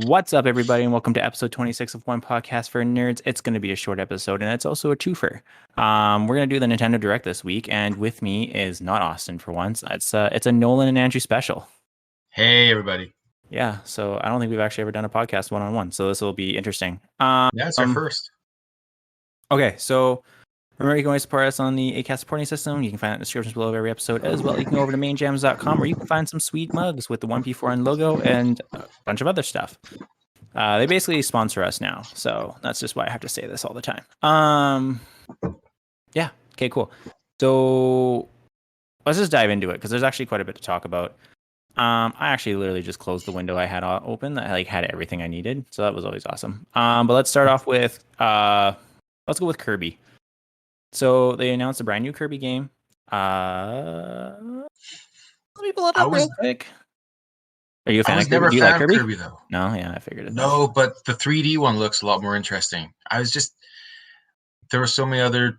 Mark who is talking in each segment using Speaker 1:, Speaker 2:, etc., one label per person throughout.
Speaker 1: What's up, everybody, and welcome to episode 26 of One Podcast for Nerds. It's going to be a short episode, and it's also a twofer. We're going to do the Nintendo Direct this week, and with me is not Austin for once. It's a Nolan and Andrew special.
Speaker 2: Hey, everybody.
Speaker 1: Yeah, so I don't think we've actually ever done a podcast one-on-one, so this will be interesting.
Speaker 2: Yeah, it's our first.
Speaker 1: Okay, so remember, you can always support us on the Acast supporting system. You can find it in the descriptions below of every episode. As well, you can go over to mainjams.com where you can find some sweet mugs with the 1P4N logo and a bunch of other stuff. They basically sponsor us now, so that's just why I have to say this all the time. Yeah, okay, cool. So let's just dive into it because there's actually quite a bit to talk about. I actually literally just closed the window I had open that had everything I needed, so that was always awesome. But let's start off with let's go with Kirby. So they announced a brand new Kirby game. Let me pull it up real quick. Are you a fan
Speaker 2: I was
Speaker 1: of Kirby?
Speaker 2: never a
Speaker 1: Do you
Speaker 2: fan
Speaker 1: like
Speaker 2: of
Speaker 1: Kirby?
Speaker 2: Kirby, though.
Speaker 1: No, yeah, I figured it.
Speaker 2: No, but the 3D one looks a lot more interesting. There were so many other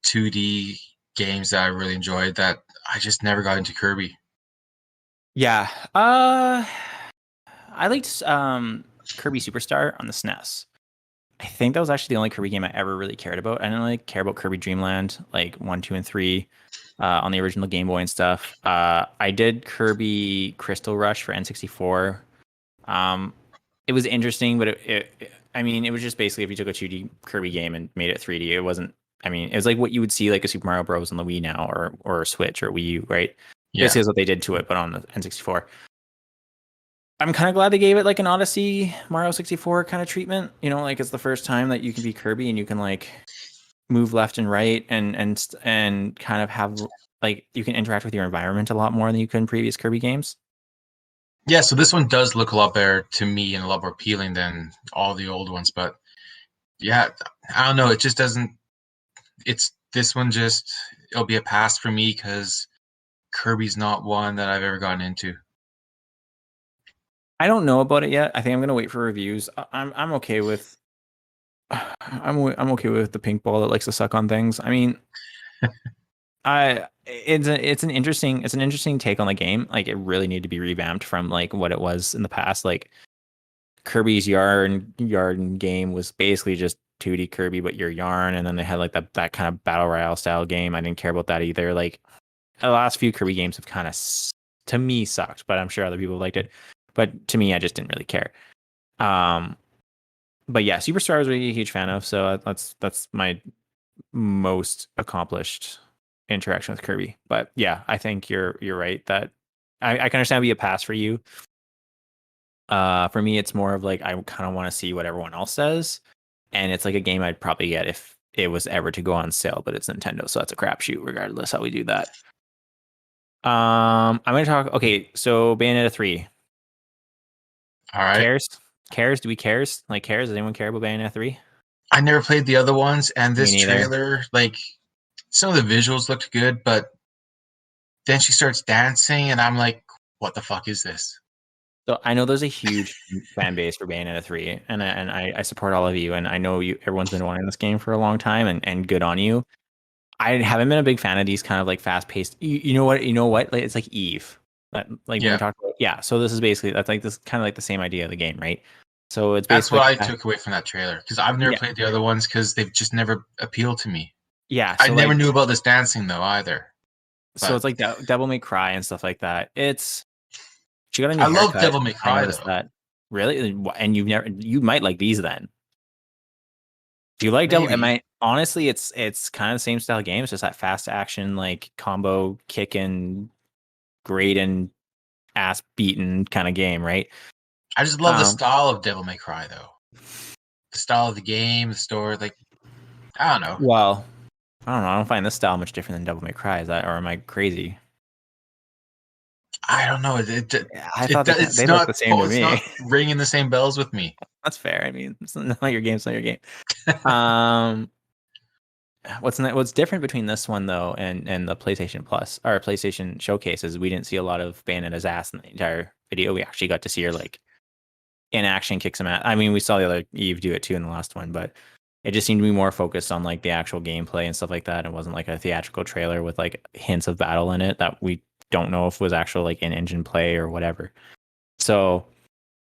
Speaker 2: 2D games that I really enjoyed that I just never got into Kirby.
Speaker 1: Yeah. I liked Kirby Superstar on the SNES. I think that was actually the only Kirby game I ever really cared about. I didn't really care about Kirby Dream Land, like 1, 2, and 3 on the original Game Boy and stuff. I did Kirby Crystal Rush for N64. It was interesting, but it was just basically if you took a 2D Kirby game and made it 3D, it wasn't. It was like what you would see like a Super Mario Bros. On the Wii now, or Switch or Wii U, right?
Speaker 2: Yeah.
Speaker 1: Basically, is what they did to it, but on the N64. I'm kind of glad they gave it like an Odyssey Mario 64 kind of treatment. You know, like it's the first time that you can be Kirby and you can like move left and right and kind of have like you can interact with your environment a lot more than you could in previous Kirby games.
Speaker 2: Yeah, so this one does look a lot better to me and a lot more appealing than all the old ones. But yeah, I don't know. It just doesn't. It'll be a pass for me because Kirby's not one that I've ever gotten into.
Speaker 1: I don't know about it yet. I think I'm gonna wait for reviews. I'm okay with I'm okay with the pink ball that likes to suck on things. I mean, it's an interesting take on the game. Like it really needed to be revamped from like what it was in the past. Like Kirby's Yarn game was basically just 2D Kirby, but your Yarn, and then they had like that kind of battle royale style game. I didn't care about that either. Like the last few Kirby games have kind of to me sucked, but I'm sure other people liked it. But to me, I just didn't really care. But yeah, Superstar I was really a huge fan of, so that's my most accomplished interaction with Kirby. But yeah, I think you're right that I can understand it'd be a pass for you. For me, it's more of like I kind of want to see what everyone else says, and it's like a game I'd probably get if it was ever to go on sale. But it's Nintendo, so that's a crapshoot regardless how we do that. I'm gonna talk. Okay, so Bayonetta 3.
Speaker 2: All right.
Speaker 1: Cares? Do we cares? Like cares? Does anyone care about Bayonetta 3?
Speaker 2: I never played the other ones, and this
Speaker 1: Me neither.
Speaker 2: trailer, like some of the visuals looked good, but then she starts dancing, and I'm like, "What the fuck is this?"
Speaker 1: So I know there's a huge fan base for Bayonetta 3, and I support all of you, and I know everyone's been wanting this game for a long time, and good on you. I haven't been a big fan of these kind of like fast paced. You know what? Like, it's like Eve. When we talked about. Yeah. So this is basically that's like this kind of like the same idea of the game, right? So it's
Speaker 2: that's
Speaker 1: basically
Speaker 2: what I took away from that trailer because I've never played the other ones because they've just never appealed to me.
Speaker 1: Yeah.
Speaker 2: So I never knew about this dancing though either.
Speaker 1: So it's like Devil May Cry and stuff like that. She got a new
Speaker 2: I love
Speaker 1: haircut.
Speaker 2: Devil May Cry though.
Speaker 1: That. Really? And you might like these then. Do you like
Speaker 2: Maybe.
Speaker 1: Devil? Honestly, it's kind of the same style game. It's just that fast action, like combo kicking, grading, ass beating kind of game, right?
Speaker 2: I just love the style of Devil May Cry though. The style of the game, the story, like I don't know.
Speaker 1: Well, I don't know. I don't find this style much different than Devil May Cry. Is that, or am I crazy?
Speaker 2: I don't know.
Speaker 1: I thought they look the same to me.
Speaker 2: It's not ringing the same bells with me.
Speaker 1: That's fair. I mean, it's not your game. It's not your game. What's different between this one though and the PlayStation Plus or PlayStation Showcase is we didn't see a lot of Bayonetta's ass in the entire video. We actually got to see her like in action kick some ass. I mean, we saw the other Eve do it too in the last one, but it just seemed to be more focused on like the actual gameplay and stuff like that. It wasn't like a theatrical trailer with like hints of battle in it that we don't know if was actual like in-engine play or whatever. So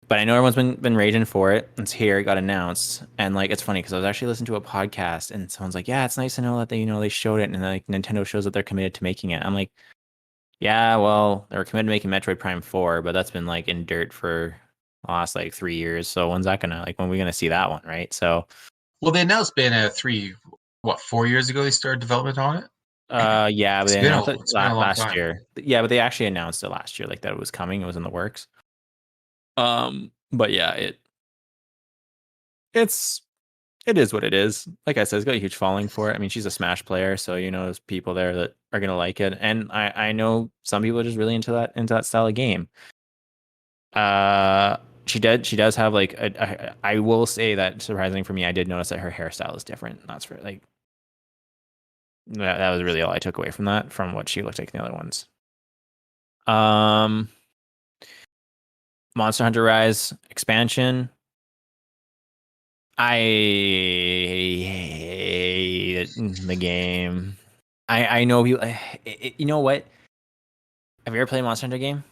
Speaker 1: But I know everyone's been raging for it. It's here. It got announced, and like it's funny because I was actually listening to a podcast, and someone's like, "Yeah, it's nice to know that they showed it, and like Nintendo shows that they're committed to making it." I'm like, "Yeah, well, they were committed to making Metroid Prime 4, but that's been like in dirt for the last like 3 years. So when's that gonna when are we gonna see that one, right?" So,
Speaker 2: Well, they announced Bayonetta 3, 4 years ago they started development on it?
Speaker 1: yeah, but
Speaker 2: It's
Speaker 1: they
Speaker 2: been
Speaker 1: announced
Speaker 2: a
Speaker 1: it
Speaker 2: it's been a long
Speaker 1: last
Speaker 2: time.
Speaker 1: year. Yeah, but they actually announced it last year, like that it was coming. It was in the works. But yeah, it's it is what it is. Like I said, it's got a huge following for it. I mean, she's a Smash player, so there's people there that are gonna like it, and I know some people are just really into that style of game. Uh, she does have like I will say that surprisingly for me, I did notice that her hairstyle is different. That's for like that was really all I took away from that, from what she looked like in the other ones. Um, Monster Hunter Rise expansion. I hate the game. I know you. You know what? Have you ever played a Monster Hunter game?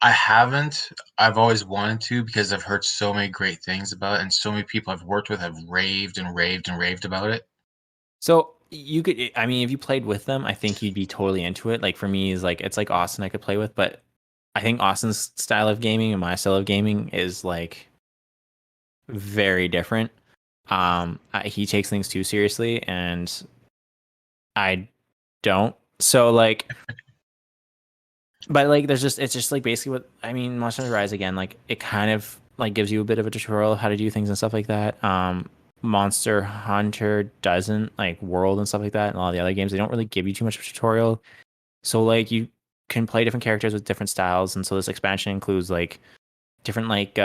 Speaker 2: I haven't. I've always wanted to because I've heard so many great things about it, and so many people I've worked with have raved and raved and raved about it.
Speaker 1: So you could. I mean, if you played with them, I think you'd be totally into it. Like for me, is like it's like Austin I could play with, but I think Austin's style of gaming and my style of gaming is like very different. He takes things too seriously, and I don't. So like but like there's just it's just like basically what I mean, Monster Hunter Rise again, like it kind of like gives you a bit of a tutorial of how to do things and stuff like that. Monster Hunter doesn't, like World and stuff like that, and a lot of the other games, they don't really give you too much of a tutorial. So like you can play different characters with different styles, and so this expansion includes like different like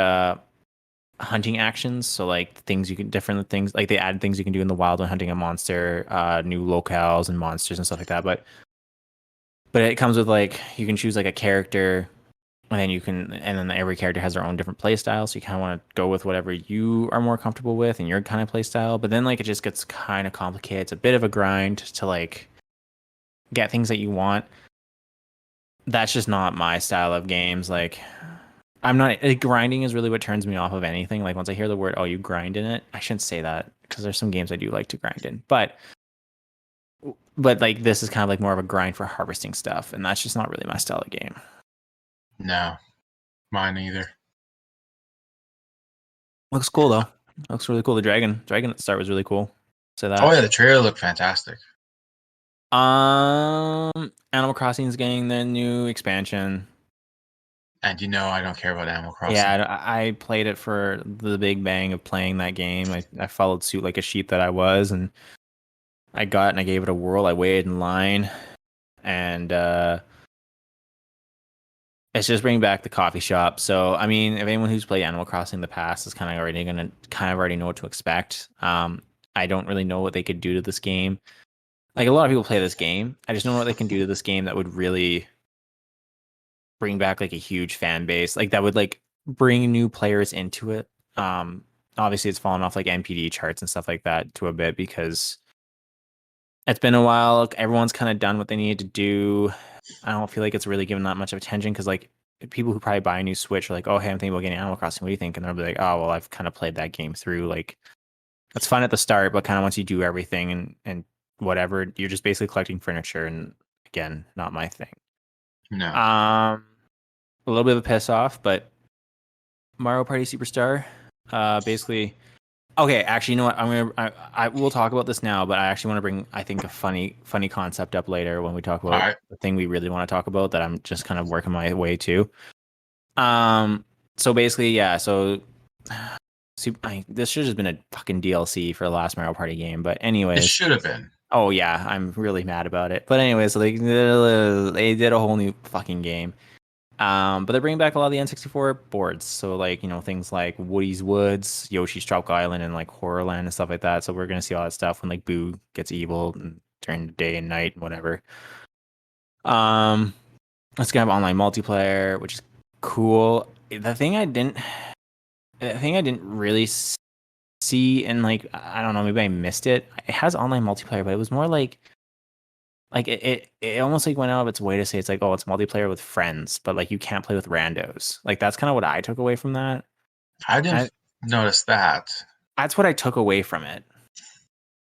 Speaker 1: hunting actions. So like things you can different things like they add things you can do in the wild when hunting a monster, new locales and monsters and stuff like that. But it comes with like you can choose like a character, and then and then every character has their own different play style. So you kind of want to go with whatever you are more comfortable with and your kind of play style. But then like it just gets kind of complicated. It's a bit of a grind to like get things that you want. That's just not my style of games. Like I'm not like, grinding is really what turns me off of anything. Like once I hear the word, "Oh, you grind in it," I shouldn't say that because there's some games I do like to grind in. But like this is kind of like more of a grind for harvesting stuff, and that's just not really my style of game.
Speaker 2: No, mine either.
Speaker 1: Looks cool though. Looks really cool. The dragon at the start was really cool. So
Speaker 2: Oh
Speaker 1: that.
Speaker 2: yeah, the trailer looked fantastic.
Speaker 1: Animal Crossing is getting the new expansion.
Speaker 2: And I don't care about Animal Crossing.
Speaker 1: Yeah, I played it for the big bang of playing that game. I followed suit like a sheep that I was, and I gave it a whirl. I waited in line, and it's just bringing back the coffee shop. So I mean, if anyone who's played Animal Crossing in the past is kind of already know what to expect. I don't really know what they could do to this game. Like a lot of people play this game. I just don't know what they can do to this game that would really bring back like a huge fan base. Like that would like bring new players into it. Um Obviously it's fallen off like NPD charts and stuff like that to a bit because it's been a while. Like, everyone's kind of done what they needed to do. I don't feel like it's really given that much of attention because like people who probably buy a new Switch are like, "Oh, hey, I'm thinking about getting Animal Crossing. What do you think?" And they'll be like, "Oh, well, I've kind of played that game through. Like it's fun at the start, but kind of once you do everything and whatever, you're just basically collecting furniture, and again, not my thing."
Speaker 2: No.
Speaker 1: A little bit of a piss off, but Mario Party Superstar, basically. Okay, actually, you know what? I will talk about this now, but I actually want to bring I think a funny concept up later when we talk
Speaker 2: All
Speaker 1: about
Speaker 2: right.
Speaker 1: the thing we really want to talk about that I'm just kind of working my way to. Um, so basically, yeah. So, this should have just been a fucking DLC for the last Mario Party game. But
Speaker 2: It
Speaker 1: anyways,
Speaker 2: should have been.
Speaker 1: oh yeah, I'm really mad about it. But anyways, so they did a whole new fucking game. But they're bringing back a lot of the N64 boards. So like, things like Woody's Woods, Yoshi's Tropical Island, and like Horrorland and stuff like that. So we're gonna see all that stuff when like Boo gets evil and during the day and night and whatever. Um, it's gonna have online multiplayer, which is cool. The thing I didn't really see, and like I don't know, maybe I missed it. It has online multiplayer, but it was more like it almost like went out of its way to say it's like, oh, it's multiplayer with friends, but like you can't play with randos. Like that's kind of what I took away from that.
Speaker 2: I didn't
Speaker 1: And
Speaker 2: notice that.
Speaker 1: that's what I took away from it.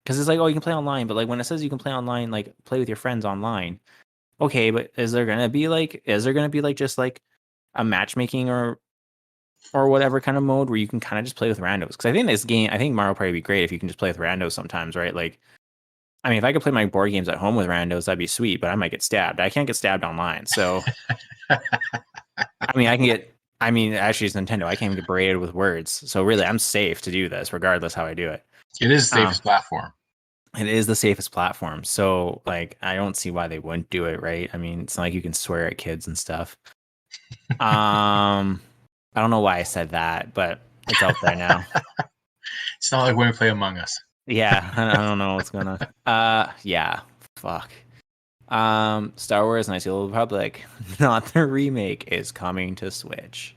Speaker 1: Because it's like, oh, you can play online, but like when it says you can play online, like play with your friends online, okay, but is there gonna be like just like a matchmaking or whatever kind of mode where you can kind of just play with randos? Because I think Mario Party would be great if you can just play with randos sometimes, right? Like, I mean, if I could play my board games at home with randos, that'd be sweet, but I might get stabbed. I can't get stabbed online, so I mean, I mean, actually, it's Nintendo. I can't even get berated with words, so really, I'm safe to do this regardless how I do it.
Speaker 2: It is the
Speaker 1: Um,
Speaker 2: safest platform.
Speaker 1: it is the safest platform, so like, I don't see why they wouldn't do it, right? I mean, it's not like you can swear at kids and stuff. I don't know why I said that, but it's out there now.
Speaker 2: It's not like when we play Among Us.
Speaker 1: Yeah, I don't know what's gonna. Yeah, fuck. Star Wars: Knights of the Old Republic, not the remake, is coming to Switch.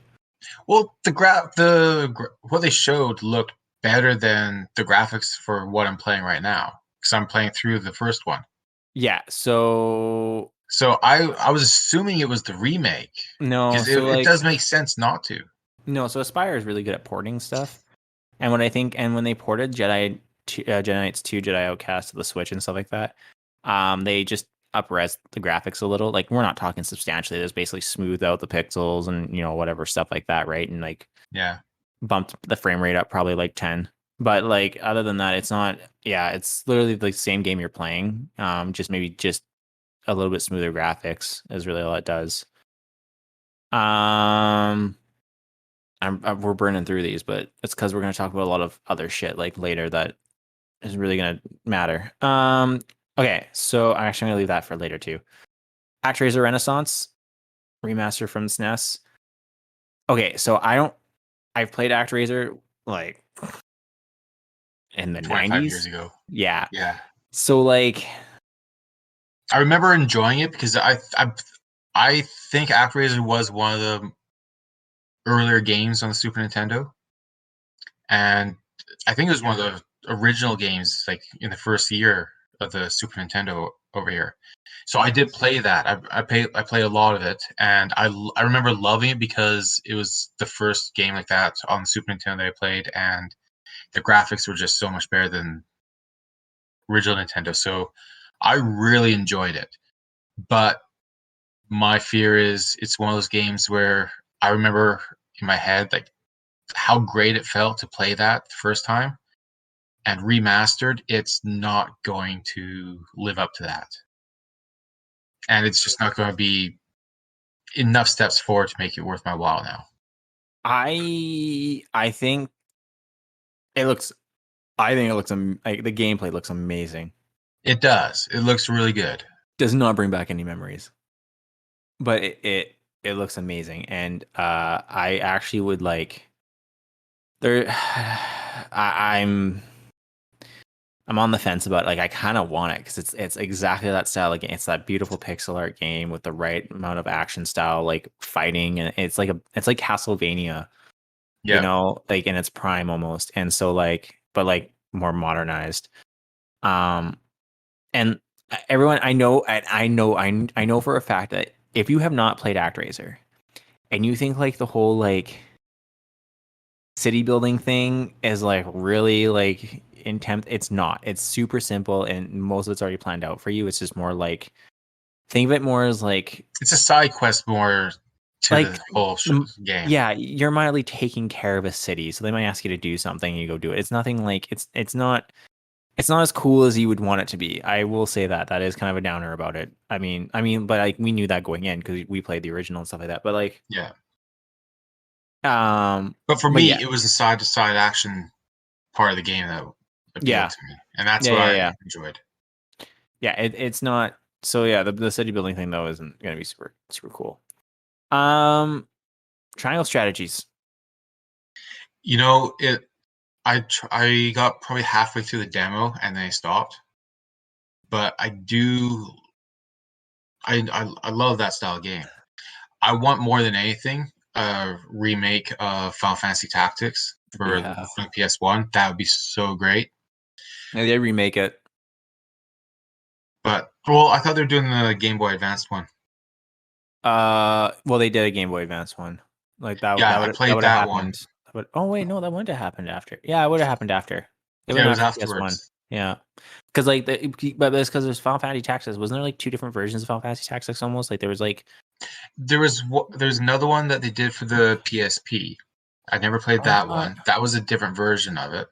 Speaker 2: Well, what they showed looked better than the graphics for what I'm playing right now because I'm playing through the first one.
Speaker 1: Yeah, so
Speaker 2: So I was assuming it was the remake
Speaker 1: no,
Speaker 2: because
Speaker 1: so
Speaker 2: it does
Speaker 1: like
Speaker 2: make sense not to.
Speaker 1: no, so Aspire is really good at porting stuff. And when they ported Jedi Knights 2, Jedi Outcast to the Switch and stuff like that, they just upres the graphics a little. Like we're not talking substantially. They just basically smoothed out the pixels and whatever stuff like that, right? And like
Speaker 2: Yeah.
Speaker 1: bumped the frame rate up probably like 10. But like other than that, it's not. Yeah, it's literally the same game you're playing. Just maybe just a little bit smoother graphics is really all it does. Um, we're burning through these, but it's because we're gonna talk about a lot of other shit like later that is really gonna matter. Okay, so I'm actually gonna leave that for later too. ActRaiser Renaissance remaster from SNES. Okay, so I've played ActRaiser like in the
Speaker 2: 25 years
Speaker 1: 90s.
Speaker 2: ago.
Speaker 1: Yeah.
Speaker 2: Yeah.
Speaker 1: So like
Speaker 2: I remember enjoying it because I think ActRaiser was one of the earlier games on the Super Nintendo, and I think it was one of the original games, like in the first year of the Super Nintendo over here. So I did play that. I played a lot of it, and I remember loving it because it was the first game like that on the Super Nintendo that I played, and the graphics were just so much better than original Nintendo. So I really enjoyed it. But my fear is it's one of those games where I remember in my head like how great it felt to play that the first time, and remastered, it's not going to live up to that. And it's just not going to be enough steps forward to make it worth my while now.
Speaker 1: I think it looks I think it looks like the gameplay looks amazing.
Speaker 2: It does. It looks really good.
Speaker 1: Does not bring back any memories, but it looks amazing, and I actually would like there. I'm on the fence about like I kind of want it because it's exactly that style of game. It's that beautiful pixel art game with the right amount of action style, like fighting, and it's like Castlevania,
Speaker 2: Yeah.
Speaker 1: like in its prime almost. And so like, but like more modernized. Um, and everyone I know for a fact that if you have not played ActRaiser and you think like the whole like city building thing is like really like intense, it's not. It's super simple and most of it's already planned out for you. It's just more like think of it more as
Speaker 2: It's a side quest more to
Speaker 1: like
Speaker 2: the whole game.
Speaker 1: yeah, you're mildly taking care of a city, so they might ask you to do something, and you go do it. It's nothing like it's not as cool as you would want it to be. I will say that that is kind of a downer about it. But like we knew that going in because we played the original and stuff like that. But like,
Speaker 2: Yeah.
Speaker 1: um,
Speaker 2: But for
Speaker 1: but
Speaker 2: me,
Speaker 1: yeah,
Speaker 2: it was the side to side action part of the game that appealed
Speaker 1: yeah,
Speaker 2: to me. And that's
Speaker 1: yeah,
Speaker 2: what
Speaker 1: yeah,
Speaker 2: I
Speaker 1: yeah,
Speaker 2: enjoyed.
Speaker 1: yeah. It's not. So yeah, the city building thing though isn't gonna be super cool. Um, triangle strategies.
Speaker 2: You know, I got probably halfway through the demo and then I stopped. But I love that style of game. I want more than anything a remake of Final Fantasy Tactics
Speaker 1: Yeah,
Speaker 2: for the PS1. That would be so great.
Speaker 1: yeah, they remake it.
Speaker 2: But well, I thought they were doing the Game Boy Advanced one.
Speaker 1: Well, they did a Game Boy Advance one. Like
Speaker 2: Yeah, I
Speaker 1: that
Speaker 2: played
Speaker 1: would have
Speaker 2: that one.
Speaker 1: happened. That But oh wait, no, that wouldn't have happened after. Yeah, it would have happened after. It
Speaker 2: Yeah,
Speaker 1: went
Speaker 2: it was
Speaker 1: after PS1.
Speaker 2: afterwards.
Speaker 1: Yeah, because like but it's because there's Final Fantasy Tactics. Wasn't there like two different versions of Final Fantasy Tactics almost? Like there was like
Speaker 2: There's another one that they did for the PSP. I never played
Speaker 1: I
Speaker 2: that
Speaker 1: thought
Speaker 2: one. That was a different version of it,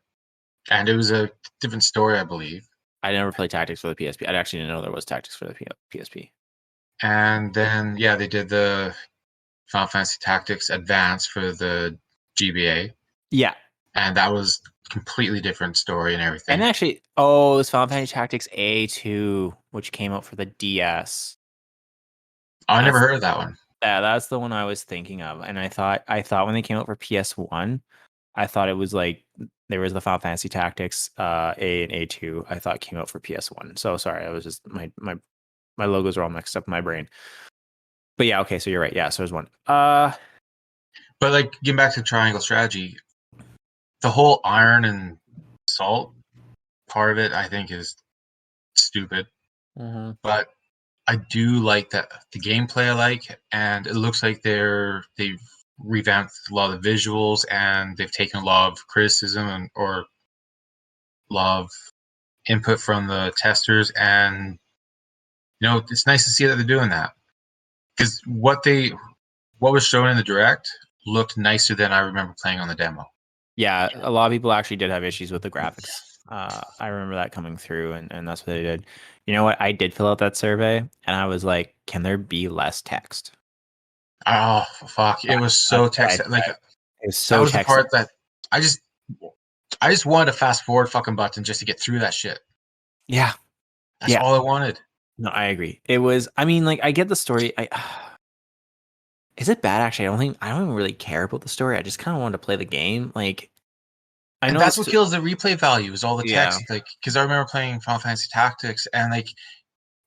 Speaker 2: and it was a different story, I believe.
Speaker 1: I never played Tactics for the PSP. I actually didn't know there was Tactics for the PSP.
Speaker 2: And then yeah, they did the Final Fantasy Tactics Advance for the GBA,
Speaker 1: Yeah,
Speaker 2: and that was completely different story and
Speaker 1: and
Speaker 2: everything.
Speaker 1: actually, oh, it's Final Fantasy Tactics A2, which came out for the DS.
Speaker 2: I never
Speaker 1: That's
Speaker 2: heard of that one.
Speaker 1: yeah, that's the one I was thinking of. And I thought when they came out for PS1, I thought it was like there was the Final Fantasy Tactics A and A2. I thought came out for PS1. So sorry, I was just my logos are all mixed up in my brain. But yeah, okay, so you're right. Yeah, so there's one.
Speaker 2: But like getting back to triangle strategy, the whole iron and salt part of it, I think, is stupid. But I do like that the gameplay I like, and it looks like they've revamped a lot of the visuals, and they've taken a lot of criticism or a lot of input from the testers, and it's nice to see that they're doing that because what was shown in the direct looked nicer than I remember playing on the demo.
Speaker 1: Yeah, a lot of people actually did have issues with the graphics. I remember that coming through, and that's what they did. You know what? I did fill out that survey, and I was like, "Can there be less text?"
Speaker 2: Oh fuck! It was
Speaker 1: That's
Speaker 2: so
Speaker 1: what I
Speaker 2: text like
Speaker 1: said. It was
Speaker 2: that
Speaker 1: so
Speaker 2: was the
Speaker 1: text.
Speaker 2: part that I just I just wanted a fast forward fucking button just to get through that shit.
Speaker 1: Yeah,
Speaker 2: That's
Speaker 1: yeah.
Speaker 2: all I wanted.
Speaker 1: No, I agree. It was. I mean, like, I get the story. Is it bad? Actually, I don't even really care about the story. I just kind of wanted to play the game. Like, I
Speaker 2: And
Speaker 1: know
Speaker 2: that's
Speaker 1: it's
Speaker 2: what kills the replay value is all the
Speaker 1: yeah.
Speaker 2: text. Like, because I remember playing Final Fantasy Tactics, and like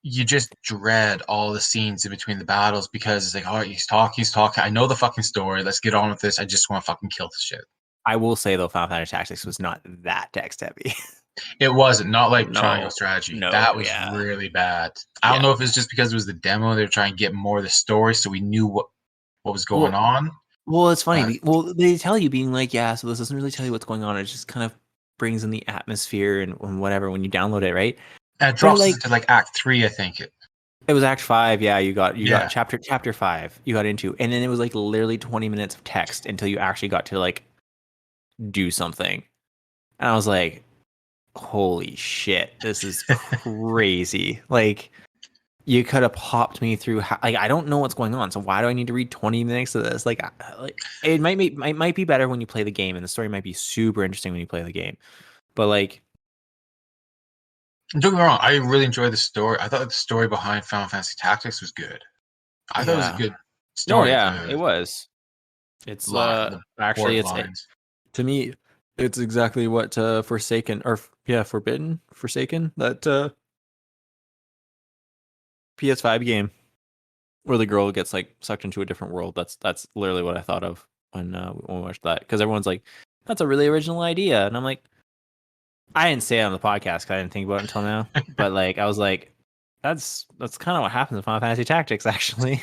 Speaker 2: you just dread all the scenes in between the battles because it's like, oh, he's talking. I know the fucking story. Let's get on with this. I just want to fucking kill this shit.
Speaker 1: I will say though, Final Fantasy Tactics was not that text heavy.
Speaker 2: It wasn't not like Triangle
Speaker 1: No,
Speaker 2: Strategy. That
Speaker 1: no,
Speaker 2: was
Speaker 1: yeah,
Speaker 2: really bad. I don't
Speaker 1: yeah.
Speaker 2: know if it's just because it was the demo. They were trying to get more of the story, so we knew what was going
Speaker 1: Well,
Speaker 2: on.
Speaker 1: well, it's funny.
Speaker 2: But
Speaker 1: Well, they tell you being like, yeah, so this doesn't really tell you what's going on. It just kind of brings in the atmosphere and whatever when you download it, right?
Speaker 2: it
Speaker 1: But
Speaker 2: drops us
Speaker 1: like,
Speaker 2: into like Act 3, I think.
Speaker 1: it was Act 5. Yeah, you got
Speaker 2: Yeah.
Speaker 1: chapter 5. You got into, and then it was like literally 20 minutes of text until you actually got to like do something. And I was like, holy shit, this is crazy. Like, you could have popped me through. Like, I don't know what's going on. So why do I need to read 20 minutes of this? Like, it might be better when you play the game, and the story might be super interesting when you play the game. But like,
Speaker 2: Don't get me wrong, I really enjoyed the story. I thought the story behind Final Fantasy Tactics was good. I thought it was a
Speaker 1: yeah,
Speaker 2: good
Speaker 1: no,
Speaker 2: story.
Speaker 1: yeah, it was. It's
Speaker 2: The
Speaker 1: actually
Speaker 2: port
Speaker 1: it's
Speaker 2: lines.
Speaker 1: to me, it's exactly what Forsaken or yeah, Forbidden, Forsaken, that PS5 game where the girl gets like sucked into a different world. That's literally what I thought of when we watched that, because everyone's like, that's a really original idea, and I'm like, I didn't say it on the podcast because I didn't think about it until now, but like I was like, that's kind of what happens in Final Fantasy Tactics, actually.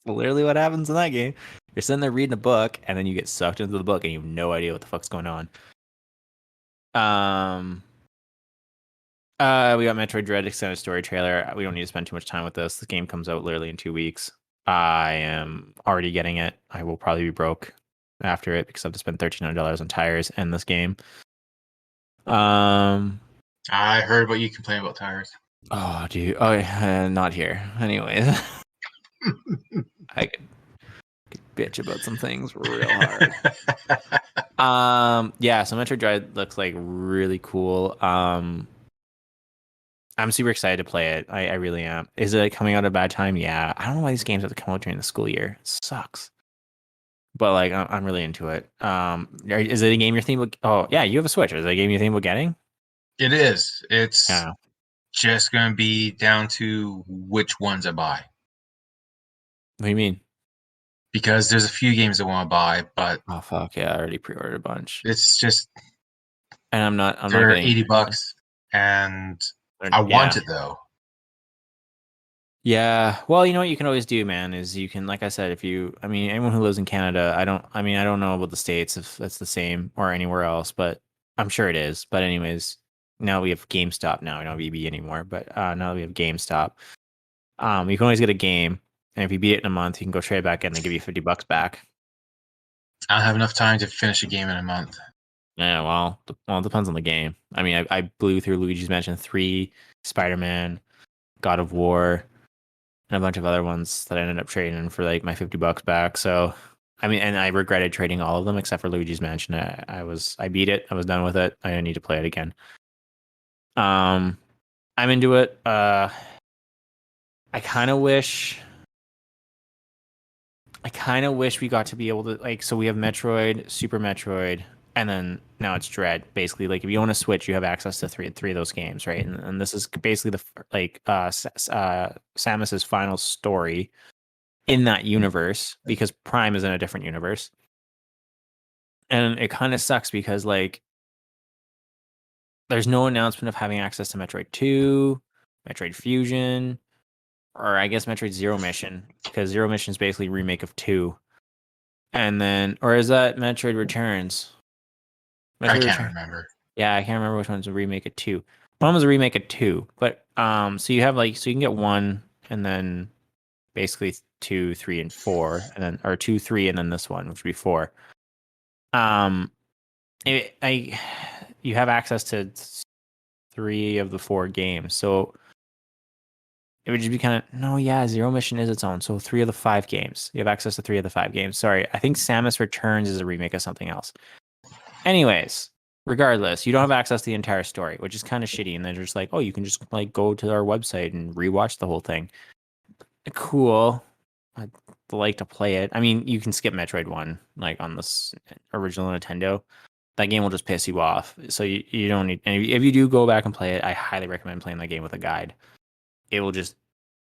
Speaker 1: Literally what happens in that game. You're sitting there reading a book, and then you get sucked into the book, and you have no idea what the fuck's going on. Um, we got Metroid Dread extended story trailer. We don't need to spend too much time with this. The game comes out literally in 2 weeks. I am already getting it. I will probably be broke after it because I have to spend $1,300 on tires in this game.
Speaker 2: I heard what you complain about tires.
Speaker 1: Oh, dude. Oh, not here. Anyways, I could bitch about some things real hard. Yeah. So Metroid Dread looks like really cool. I'm super excited to play it. I really am. Is it coming out at a bad time? Yeah. I don't know why these games have to come out during the school year. It sucks. But like, I'm really into it. Is it a game you're thinking about? Oh, yeah, you have a Switch. Is it a game you think about getting?
Speaker 2: It is. It's
Speaker 1: Yeah.
Speaker 2: just going to be down to which ones I buy.
Speaker 1: What do you mean?
Speaker 2: Because there's a few games I want to buy, but
Speaker 1: Oh fuck yeah, I already pre-ordered a bunch,
Speaker 2: it's just
Speaker 1: and I'm not
Speaker 2: they're
Speaker 1: getting.
Speaker 2: 80 bucks, and I want
Speaker 1: Yeah,
Speaker 2: it though.
Speaker 1: Yeah. Well, you know what you can always do, man, is you can, like I said, I mean, anyone who lives in Canada, I don't know about the States if that's the same or anywhere else, but I'm sure it is. But anyways, now we have GameStop now. We don't have EB anymore, but now that we have GameStop, you can always get a game, and if you beat it in a month, you can go trade it back in and they give you $50 back.
Speaker 2: I don't have enough time to finish a game in a month.
Speaker 1: Yeah, well, it depends on the game. I mean, I blew through Luigi's Mansion 3, Spider-Man, God of War, and a bunch of other ones that I ended up trading for like my $50 back. So, I mean, and I regretted trading all of them except for Luigi's Mansion. I beat it. I was done with it. I didn't need to play it again. Um, I'm into it. I kind of wish. I kind of wish we got to be able to like. So we have Metroid, Super Metroid, and then now it's Dread. Basically, like if you own a Switch, you have access to three of those games, right? And this is basically Samus's final story in that universe because Prime is in a different universe. And it kind of sucks because like there's no announcement of having access to Metroid 2, Metroid Fusion, or I guess Metroid Zero Mission, because Zero Mission is basically a remake of 2. And then or is that Metroid Returns?
Speaker 2: I
Speaker 1: Metroid
Speaker 2: can't
Speaker 1: Return.
Speaker 2: remember.
Speaker 1: Yeah, I can't remember which one's a remake of 2. One was a remake of 2, but so you have like so you can get 1 and then basically 2, 3, and 4, and then or 2, 3, and then this one, which would be 4. Um I you have access to 3 of the 4 games. So it would just be kind of no, yeah, Zero Mission is its own. So 3 of the 5 games. You have access to 3 of the 5 games. Sorry, I think Samus Returns is a remake of something else. Anyways, regardless, you don't have access to the entire story, which is kind of shitty. And they're just like, oh, you can just like go to our website and rewatch the whole thing. Cool. I'd like to play it. I mean, you can skip Metroid 1, like on this original Nintendo. That game will just piss you off. So you don't need, and if you do go back and play it, I highly recommend playing that game with a guide. It will just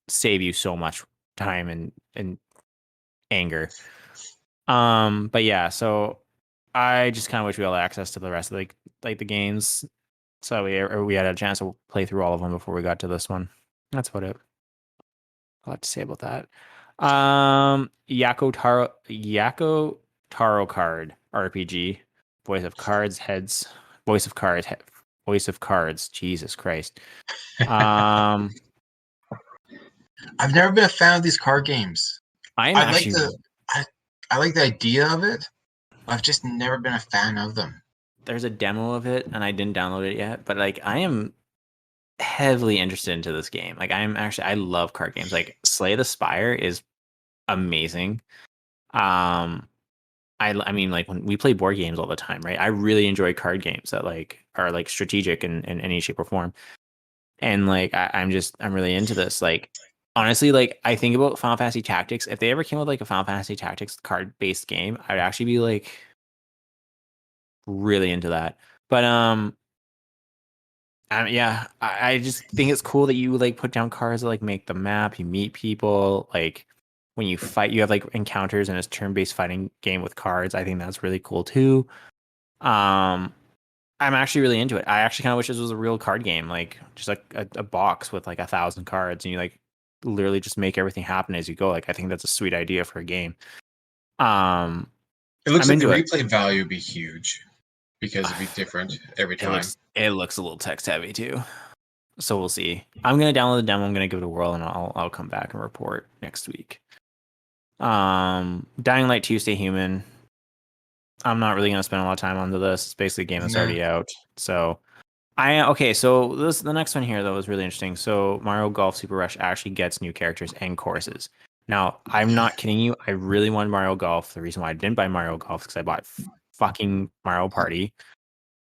Speaker 1: save you so much time and anger. But yeah, so I just kind of wish we had access to the rest of like the games, so we had a chance to play through all of them before we got to this one. That's about it. A lot to say about that. Yako Taro Card RPG, voice of cards, heads, voice of cards, voice of cards. Jesus Christ. Um,
Speaker 2: I've never been a fan of these card games.
Speaker 1: I'm
Speaker 2: I like
Speaker 1: actually
Speaker 2: the I, I like the idea of it. I've just never been a fan of them.
Speaker 1: there's a demo of it and I didn't download it yet, but like I am heavily interested into this game. Like I love card games. Like Slay the Spire is amazing. Um I mean like when we play board games all the time, right? I really enjoy card games that like are like strategic in any shape or form. And like I'm really into this. Like honestly, like I think about Final Fantasy Tactics. If they ever came with like a Final Fantasy Tactics card based game, I'd actually be like really into that. But yeah, I just think it's cool that you like put down cards that like make the map. You meet people. Like when you fight, you have like encounters in a turn-based fighting game with cards. I think that's really cool too. Um, I'm actually really into it. I actually kind of wish this was a real card game, like just like a box with like 1,000 cards, and you like literally just make everything happen as you go. Like I think that's a sweet idea for a game. Um,
Speaker 2: It looks
Speaker 1: I'm
Speaker 2: like the
Speaker 1: into it.
Speaker 2: replay value would be huge because it'd be different every time.
Speaker 1: It looks a little text heavy too. So we'll see. I'm gonna download the demo. I'm gonna give it a whirl, and I'll come back and report next week. Dying Light 2 Stay Human. I'm not really gonna spend a lot of time onto this. It's basically a game that's
Speaker 2: No.
Speaker 1: already out. So okay. So the next one here though was really interesting. So Mario Golf Super Rush actually gets new characters and courses. Now I'm not kidding you. I really wanted Mario Golf. The reason why I didn't buy Mario Golf is because I bought fucking Mario Party.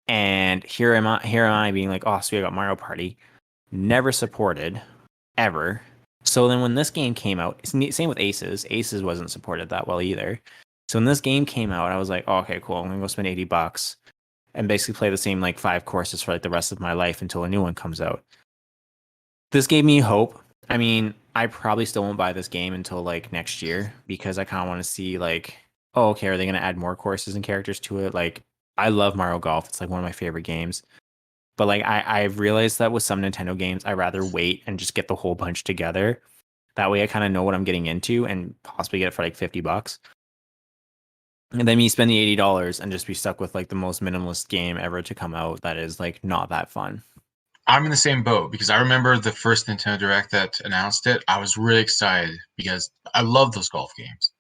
Speaker 1: And here am I being like, oh, sweet, I got Mario Party. Never supported ever. So then when this game came out, same with Aces. Aces wasn't supported that well either. So when this game came out, I was like, oh, okay, cool. I'm gonna go spend $80 and basically play the same like 5 courses for like the rest of my life until a new one comes out. This gave me hope. I mean, I probably still won't buy this game until like next year because I kind of want to see like, oh, okay, are they gonna add more courses and characters to it? Like, I love Mario Golf. It's like one of my favorite games. But like I've realized that with some Nintendo games, I rather wait and just get the whole bunch together That way I kind of know what I'm getting into and possibly get it for like $50. And then me spend the $80 and just be stuck with like the most minimalist game ever to come out that is like not that fun.
Speaker 2: I'm in the same boat because I remember the first Nintendo Direct that announced it. I was really excited because I love those golf games.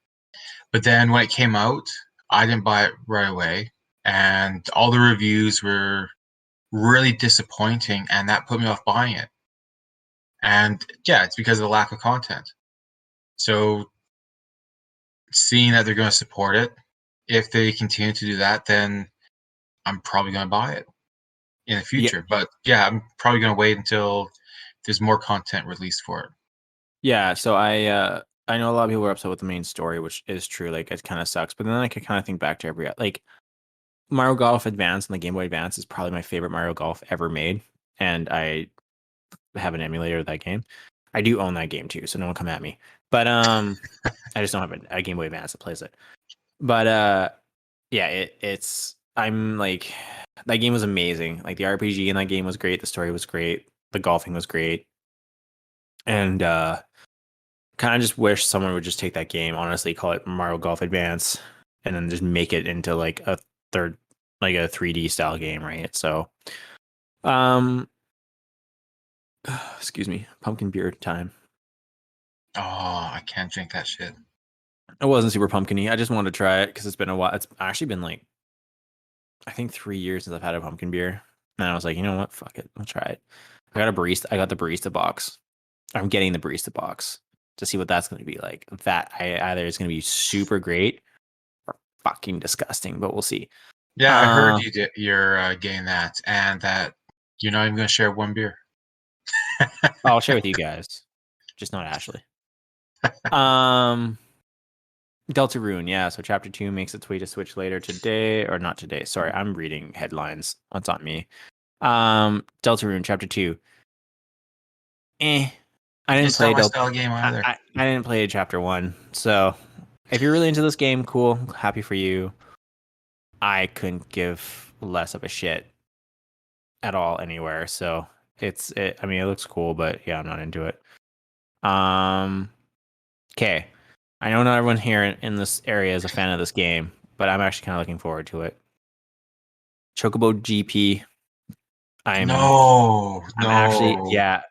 Speaker 2: But then when it came out, I didn't buy it right away, and all the reviews were really disappointing, and that put me off buying it. And yeah, it's because of the lack of content. So seeing that they're going to support it, if they continue to do that, then I'm probably going to buy it in the
Speaker 1: Yeah,
Speaker 2: future. But yeah, I'm probably going to wait until there's more content released for it.
Speaker 1: yeah. So I know a lot of people are upset with the main story, which is true. Like it kind of sucks. But then I can kind of think back to every like Mario Golf Advance and the Game Boy Advance is probably my favorite Mario Golf ever made, and I have an emulator of that game. I do own that game too, so no one come at me. But I just don't have a Game Boy Advance that plays it. But yeah, it's I'm like that game was amazing. Like the RPG in that game was great, the story was great, the golfing was great. And kind of just wish someone would just take that game, honestly, call it Mario Golf Advance, and then just make it into like a third, like a 3D style game, right? So, um, excuse me, pumpkin beer time.
Speaker 2: Oh, I can't drink that shit.
Speaker 1: It wasn't super pumpkiny. I just wanted to try it because it's been a while. It's actually been like I think 3 years since I've had a pumpkin beer, and I was like, you know what, fuck it, I'll try it. I got a barista. I got the barista box. I'm getting the barista box to see what that's going to be like. That either is going to be super great or fucking disgusting, but we'll see.
Speaker 2: Yeah, I heard
Speaker 1: Uh,
Speaker 2: you're getting that, and that you're not even going to share one beer.
Speaker 1: I'll share with you guys, just not Ashley. Um, Deltarune, yeah. So chapter 2 makes its way to Switch later today, or not today. Sorry, I'm reading headlines. That's on me. Deltarune chapter 2. Eh. I didn't
Speaker 2: It's not
Speaker 1: play
Speaker 2: my style game either.
Speaker 1: I didn't play chapter 1. So if you're really into this game, cool. Happy for you. I couldn't give less of a shit at all anywhere. So I mean, it looks cool, but yeah, I'm not into it. Um, okay. I know not everyone here in this area is a fan of this game, but I'm actually kind of looking forward to it. Chocobo GP. I'm
Speaker 2: No,
Speaker 1: I'm actually
Speaker 2: no.
Speaker 1: yeah,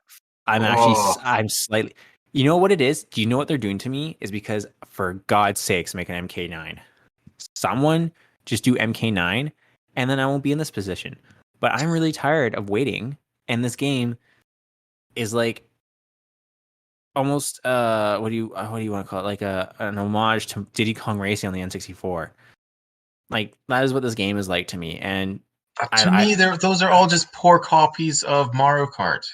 Speaker 2: Oh,
Speaker 1: I'm slightly. You know what it is? Do you know what they're doing to me? Is because for God's sakes, make an MK9. Someone just do MK9, and then I won't be in this position. But I'm really tired of waiting, and this game is like almost what do you want to call it? Like an homage to Diddy Kong Racing on the N64. Like that is what this game is like to me, and
Speaker 2: to
Speaker 1: I
Speaker 2: me, those are all just poor copies of Mario Kart.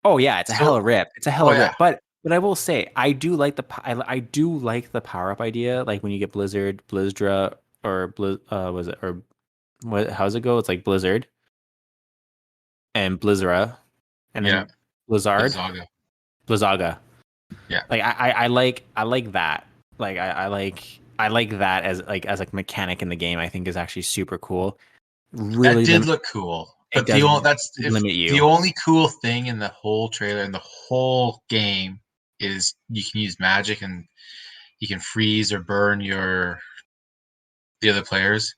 Speaker 1: oh yeah, it's a hella
Speaker 2: So,
Speaker 1: rip. It's a
Speaker 2: oh
Speaker 1: hella
Speaker 2: yeah,
Speaker 1: rip. But I will say, I do like I do like the power up idea. Like when you get Blizzard, Blizzdra, or was it or what? How's it go? It's like Blizzard and Blizzra, and
Speaker 2: yeah,
Speaker 1: then Blizzard,
Speaker 2: Blizzaga.
Speaker 1: Blizzaga.
Speaker 2: Yeah,
Speaker 1: Like I like that. Like I like that as like mechanic in the game. I think is actually super cool.
Speaker 2: that
Speaker 1: Really
Speaker 2: did
Speaker 1: lim
Speaker 2: look cool.
Speaker 1: It
Speaker 2: But
Speaker 1: does
Speaker 2: that's if
Speaker 1: limit
Speaker 2: the
Speaker 1: you.
Speaker 2: only cool thing in the whole trailer and the whole game is you can use magic and you can freeze or burn the other players.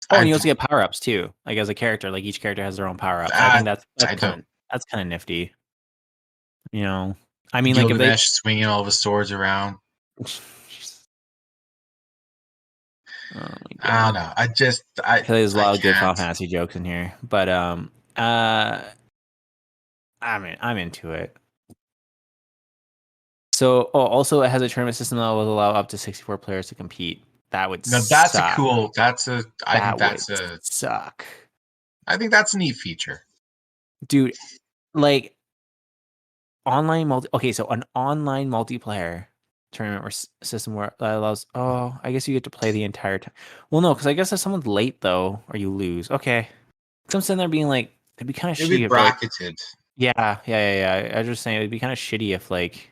Speaker 1: Oh, and
Speaker 2: I
Speaker 1: you also get power ups too. Like as a character, like each character has their own power ups. I think
Speaker 2: that I don't.
Speaker 1: that's kind of nifty. You know, I mean, like if they,
Speaker 2: Gilgamesh swinging all of his swords around.
Speaker 1: oh my
Speaker 2: I don't
Speaker 1: god,
Speaker 2: know.
Speaker 1: I feel like there's a
Speaker 2: I
Speaker 1: lot of good Final
Speaker 2: can't.
Speaker 1: Fantasy jokes in here, but I'm into it. So, oh, also it has a tournament system that will allow up to 64 players to compete. That would
Speaker 2: No, that's a
Speaker 1: suck.
Speaker 2: cool. That's a. I think
Speaker 1: That would
Speaker 2: that's a.
Speaker 1: suck,
Speaker 2: I think that's a neat feature.
Speaker 1: dude. Like online multi. Okay, so an online multiplayer tournament or system where that allows. Oh, I guess you get to play the entire time. Well, no, because I guess if someone's late though, or you lose. Okay, so I'm sitting there being like, it'd be kind of
Speaker 2: It'd be
Speaker 1: shitty if like,
Speaker 2: bracketed,
Speaker 1: yeah. I was just saying it'd be kind of shitty if like,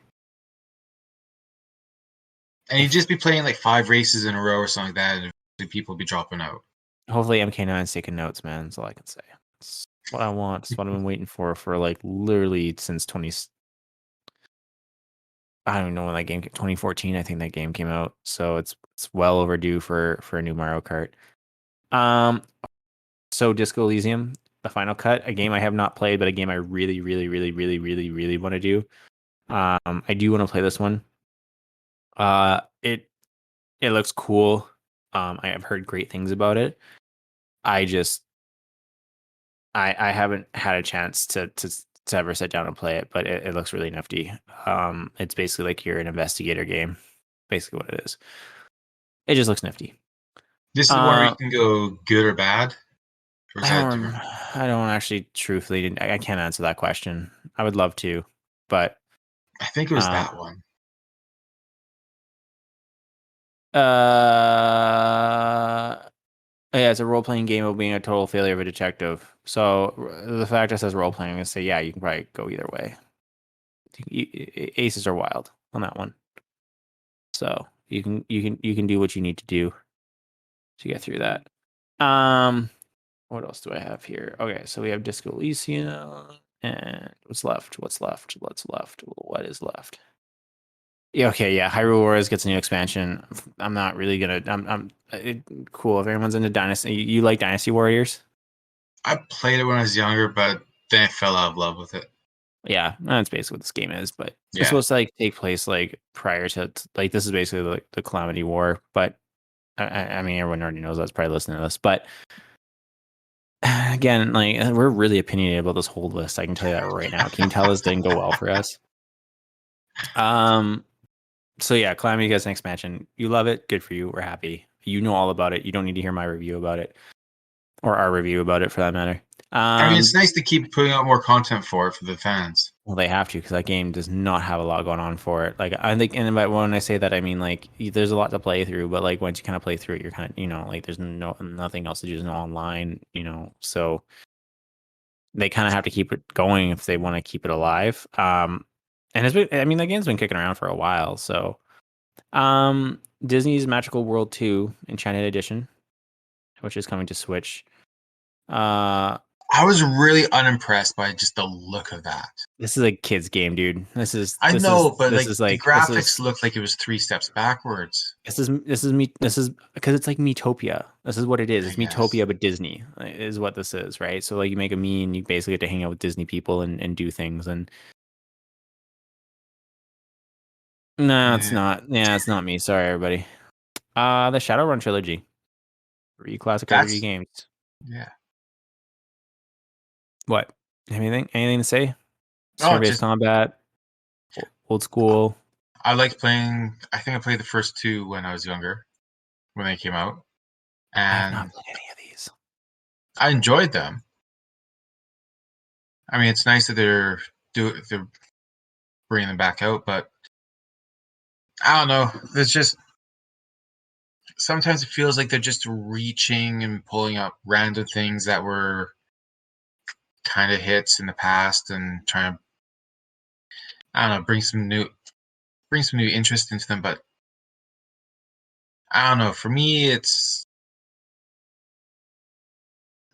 Speaker 2: and you'd
Speaker 1: if
Speaker 2: just be playing like 5 races in a row or something like that, and people be dropping out.
Speaker 1: hopefully MK9's taking notes, man. That's all I can say. It's what I want. It's what I've been waiting for like literally since I don't even know when that game 2014. I think that game came out, so it's well overdue for a new Mario Kart. Um, so Disco Elysium, the Final Cut, a game I have not played, but a game I really, really, really, really, really, really want to do. I do want to play this one. It looks cool. I have heard great things about it. I just I haven't had a chance to ever sit down and play it, but it looks really nifty. It's basically like you're an investigator game, basically what it is. It just looks nifty.
Speaker 2: This is one where you
Speaker 1: Uh,
Speaker 2: can go good or bad, or is that different?
Speaker 1: I don't actually truthfully, I can't answer that question. I would love to, but
Speaker 2: I think it was
Speaker 1: um,
Speaker 2: that one.
Speaker 1: uh, yeah, it's a role playing game of being a total failure of a detective. So the fact that it says role playing, I'm gonna say yeah, you can probably go either way. Aces are wild on that one. So you can do what you need to do to get through that. What else do I have here? Okay, so we have Disco Elysium, and what's left? What's left? What's left? What is left? Yeah, okay, yeah. Hyrule Warriors gets a new expansion. I'm not really gonna. Cool if everyone's into Dynasty. You like Dynasty Warriors?
Speaker 2: I played it when I was younger, but then I fell out of love with it.
Speaker 1: Yeah, that's basically what this game is. But it's
Speaker 2: Yeah.
Speaker 1: supposed to like take place like prior to like this is basically like the Calamity War. But I mean, everyone already knows that's probably listening to this. But again, like we're really opinionated about this whole list. I can tell you that right now. Can you tell this didn't go well for us? Um. So yeah, Calamity gets an expansion. You love it. Good for you. We're happy. You know all about it. You don't need to hear my review about it or our review about it for that matter.
Speaker 2: I mean, it's nice to keep putting out more content for it for the fans.
Speaker 1: Well, they have to because that game does not have a lot going on for it. Like I think, and when I say that, I mean like there's a lot to play through, but like once you kind of play through it, you're kind of like there's nothing else to do. There's no online, so they kind of have to keep it going if they want to keep it alive. And I mean, the game's been kicking around for a while. So, Disney's Magical World 2 Enchanted Edition, which is coming to Switch. Uh,
Speaker 2: I was really unimpressed by just the look of that.
Speaker 1: this is a kid's game, dude. This is
Speaker 2: I
Speaker 1: this is
Speaker 2: know, but
Speaker 1: this
Speaker 2: like
Speaker 1: is
Speaker 2: the
Speaker 1: like this
Speaker 2: graphics
Speaker 1: is
Speaker 2: looked like it was 3 steps backwards.
Speaker 1: this is because it's like Metopia. This is what it is.
Speaker 2: I
Speaker 1: It's
Speaker 2: guess.
Speaker 1: Metopia, but Disney is what this is, right? So like you make a me and you basically get to hang out with Disney people and do things. And no, it's
Speaker 2: Yeah,
Speaker 1: not. Yeah, it's not me. Sorry, everybody. The Shadowrun trilogy, 3 classic RPG
Speaker 2: that's
Speaker 1: games.
Speaker 2: yeah.
Speaker 1: What? Anything to say?
Speaker 2: Oh,
Speaker 1: Turn-based
Speaker 2: just
Speaker 1: combat, old school.
Speaker 2: I liked playing. I think I played the first two when I was younger, when they came out,
Speaker 1: I have not
Speaker 2: and
Speaker 1: played any of these.
Speaker 2: I enjoyed them. I mean, it's nice that they're bringing them back out, but I don't know. There's just sometimes it feels like they're just reaching and pulling up random things that were kind of hits in the past and trying to I don't know bring some new interest into them. But I don't know. For me, it's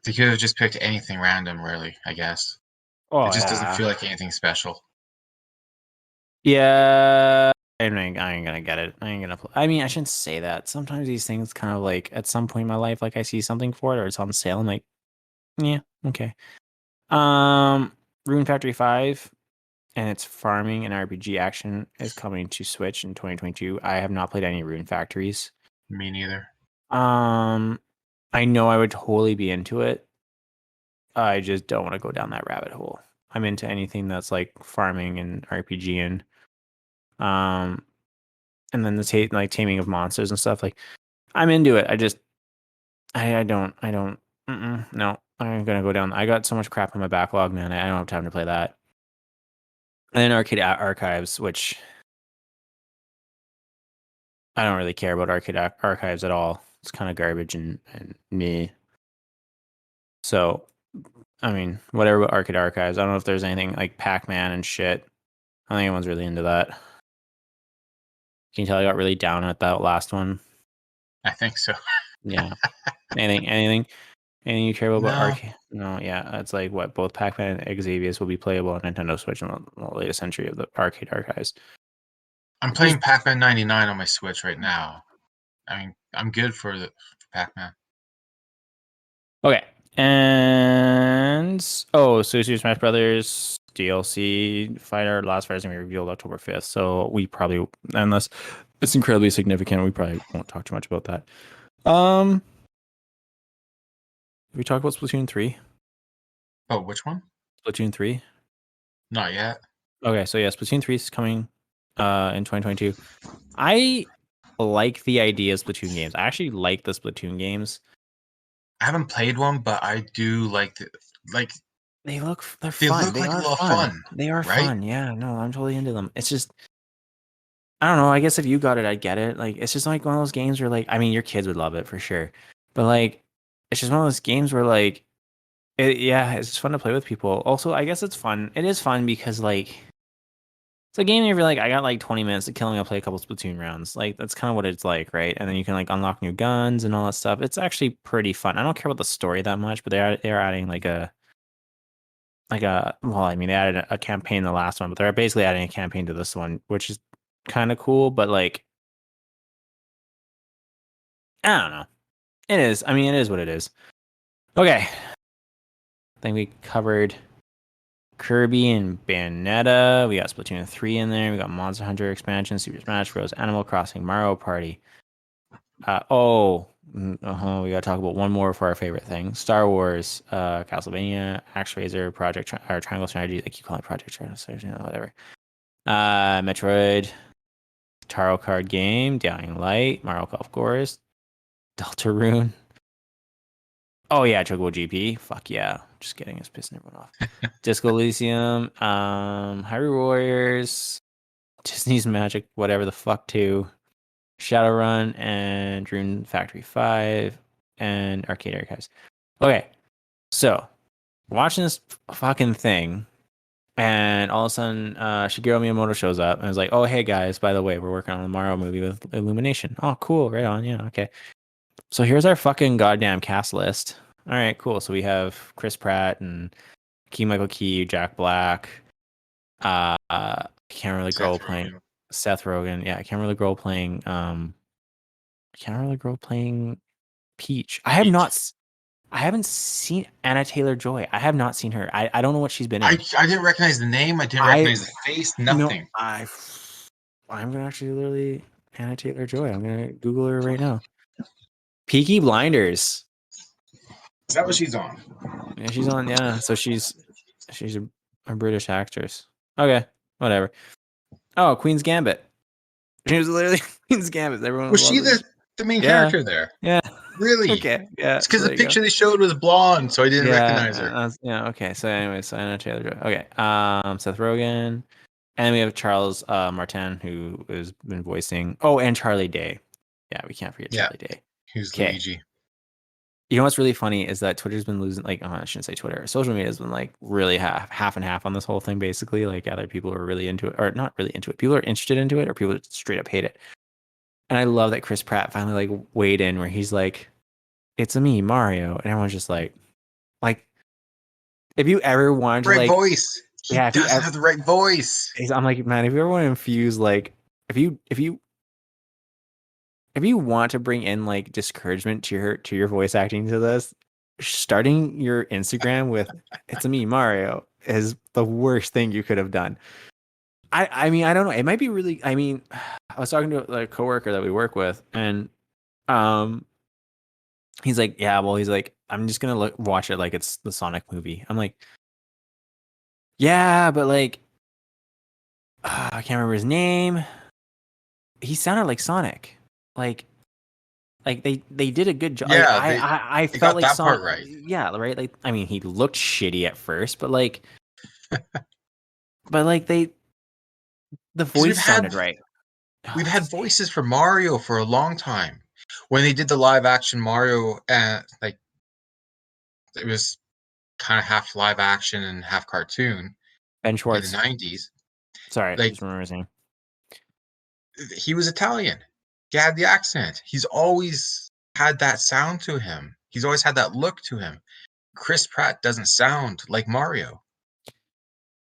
Speaker 2: they could have just picked anything random. Really, I guess it
Speaker 1: Oh
Speaker 2: just doesn't
Speaker 1: yeah,
Speaker 2: feel like anything special.
Speaker 1: yeah. I ain't gonna get it. I ain't gonna. I mean, I shouldn't say that. Sometimes these things kind of like at some point in my life, like I see something for it or it's on sale. I'm like, yeah, okay. Um, Rune Factory 5 and its farming and RPG action is coming to Switch in 2022. I have not played any Rune Factories.
Speaker 2: Me neither.
Speaker 1: Um, I know I would totally be into it. I just don't want to go down that rabbit hole. I'm into anything that's like farming and RPG um, and then the like taming of monsters and stuff. Like I'm into it. I don't. No, I'm gonna go down. I got so much crap on my backlog, man. I don't have time to play that. And then Arcade Archives, which I don't really care about Arcade Archives at all. It's kind of garbage and me. So I mean, whatever about Arcade Archives. I don't know if there's anything like Pac-Man and shit. I don't think anyone's really into that. Can you tell I got really down at that last one?
Speaker 2: I think so.
Speaker 1: Yeah. Anything you care about
Speaker 2: No,
Speaker 1: Arcade? No, yeah. It's like what both Pac-Man and Xavius will be playable on Nintendo Switch in the latest entry of the Arcade Archives.
Speaker 2: I'm playing Pac-Man 99 on my Switch right now. I mean, I'm good for Pac-Man.
Speaker 1: Okay. And Super Smash Brothers DLC Fighter Last Fighters gonna be revealed October 5th. So we probably, unless it's incredibly significant, we probably won't talk too much about that. We talk about Splatoon 3.
Speaker 2: Oh, which one?
Speaker 1: Splatoon 3.
Speaker 2: Not yet.
Speaker 1: Okay, so yeah, Splatoon 3 is coming in 2022. I like the idea of Splatoon games. I actually like the Splatoon games.
Speaker 2: I haven't played one, but I do like like
Speaker 1: They're
Speaker 2: they
Speaker 1: fun.
Speaker 2: look
Speaker 1: They
Speaker 2: like a
Speaker 1: are
Speaker 2: lot of
Speaker 1: fun.
Speaker 2: fun,
Speaker 1: They are
Speaker 2: right?
Speaker 1: fun. Yeah, no, I'm totally into them. It's just I don't know. I guess if you got it, I'd get it. Like it's just like one of those games where like I mean your kids would love it for sure. But like it's just one of those games where like yeah, it's just fun to play with people. Also, I guess it's fun. It is fun because like it's a game where you're like, I got like 20 minutes to kill me. I'll play a couple Splatoon rounds. Like that's kind of what it's like, right? And then you can like unlock new guns and all that stuff. It's actually pretty fun. I don't care about the story that much, but they're adding well, I mean they added a campaign in the last one, but they're basically adding a campaign to this one, which is kind of cool. But like, I don't know. It is. I mean, it is what it is. Okay, I think we covered Kirby and Bayonetta. We got Splatoon 3 in there. We got Monster Hunter expansion, Super Smash Bros, Animal Crossing, Mario Party. We gotta talk about one more for our favorite thing: Star Wars, Castlevania, ActRaiser, or Triangle Strategy. I keep calling it Project Strategy, whatever. Metroid, Tarot Card Game, Dying Light, Mario Golf Course, Deltarune. Oh yeah, Chocobo GP. Fuck yeah! Just kidding. It's pissing everyone off. Disco Elysium, Hyrule Warriors, Disney's Magic, whatever the fuck too. Shadowrun and Rune Factory 5 and Arcade Archives. Okay, so watching this fucking thing, and all of a sudden, Shigeru Miyamoto shows up and is like, "Oh, hey guys, by the way, we're working on the Mario movie with Illumination." Oh, cool, right on, yeah, okay. So here's our fucking goddamn cast list. All right, cool. So we have Chris Pratt and Key Michael Key, Jack Black. Can't really
Speaker 2: Seth
Speaker 1: grow playing
Speaker 2: Rogen.
Speaker 1: Seth Rogen. Yeah, I can't really grow playing. Can't really grow playing Peach.
Speaker 2: Peach.
Speaker 1: I haven't seen Anna Taylor-Joy. I have not seen her. I don't know what she's been
Speaker 2: I
Speaker 1: in.
Speaker 2: I didn't recognize the name. I didn't
Speaker 1: I
Speaker 2: recognize the face.
Speaker 1: no,
Speaker 2: Nothing.
Speaker 1: I'm gonna actually literally Anna Taylor-Joy. I'm gonna Google her right now. Peaky Blinders.
Speaker 2: Is that what she's on?
Speaker 1: Yeah, she's on. Yeah, so she's a British actress. Okay, whatever. Oh, Queen's Gambit. She was literally Queen's Gambit. Everyone
Speaker 2: Was she
Speaker 1: loves it.
Speaker 2: the main
Speaker 1: Yeah,
Speaker 2: character there?
Speaker 1: yeah.
Speaker 2: Really?
Speaker 1: Okay, yeah.
Speaker 2: It's
Speaker 1: So
Speaker 2: because the
Speaker 1: there you go.
Speaker 2: picture they showed was blonde, so I didn't recognize her.
Speaker 1: Yeah. Okay. So anyway, so Anna Taylor-Joy. Okay. Seth Rogen, and we have Charles Martin, who has been voicing. Oh, and Charlie Day. Yeah, we can't forget
Speaker 2: Yeah,
Speaker 1: Charlie Day.
Speaker 2: who's
Speaker 1: Okay.
Speaker 2: Luigi?
Speaker 1: You know what's really funny is that Twitter's been losing. Like, oh, I shouldn't say Twitter. Social media has been like really half and half on this whole thing. Basically, like either people are really into it or not really into it. People are interested into it, or people straight up hate it. And I love that Chris Pratt finally like weighed in, where he's like, "It's a me, Mario," and everyone's just like if you ever wanted to
Speaker 2: Right
Speaker 1: like
Speaker 2: voice. He
Speaker 1: yeah, if you
Speaker 2: does
Speaker 1: ever
Speaker 2: have the right voice.
Speaker 1: I'm like, man, if you ever want to infuse like if you want to bring in like discouragement to your voice acting to this, starting your Instagram with "It's a me, Mario" is the worst thing you could have done. I mean, I don't know. It might be really I mean, I was talking to a coworker that we work with, and um he's like, yeah, well, he's like, I'm just gonna watch it like it's the Sonic movie. I'm like, yeah, but like I can't remember his name. He sounded like Sonic. Like they did a good job. Like
Speaker 2: Yeah,
Speaker 1: I
Speaker 2: they
Speaker 1: felt
Speaker 2: got
Speaker 1: like
Speaker 2: that
Speaker 1: Sonic.
Speaker 2: part right.
Speaker 1: Yeah, right. Like I mean, he looked shitty at first, but like the
Speaker 2: Because
Speaker 1: voice sounded right. Oh,
Speaker 2: we've
Speaker 1: it's
Speaker 2: had
Speaker 1: just
Speaker 2: voices for Mario for a long time. When they did the live action Mario, like it was kind of half live action and half cartoon
Speaker 1: Ben
Speaker 2: in the
Speaker 1: Schwartz.
Speaker 2: '90s.
Speaker 1: Sorry,
Speaker 2: Like
Speaker 1: just remember his name.
Speaker 2: he was Italian. He had the accent. He's always had that sound to him. He's always had that look to him. Chris Pratt doesn't sound like Mario.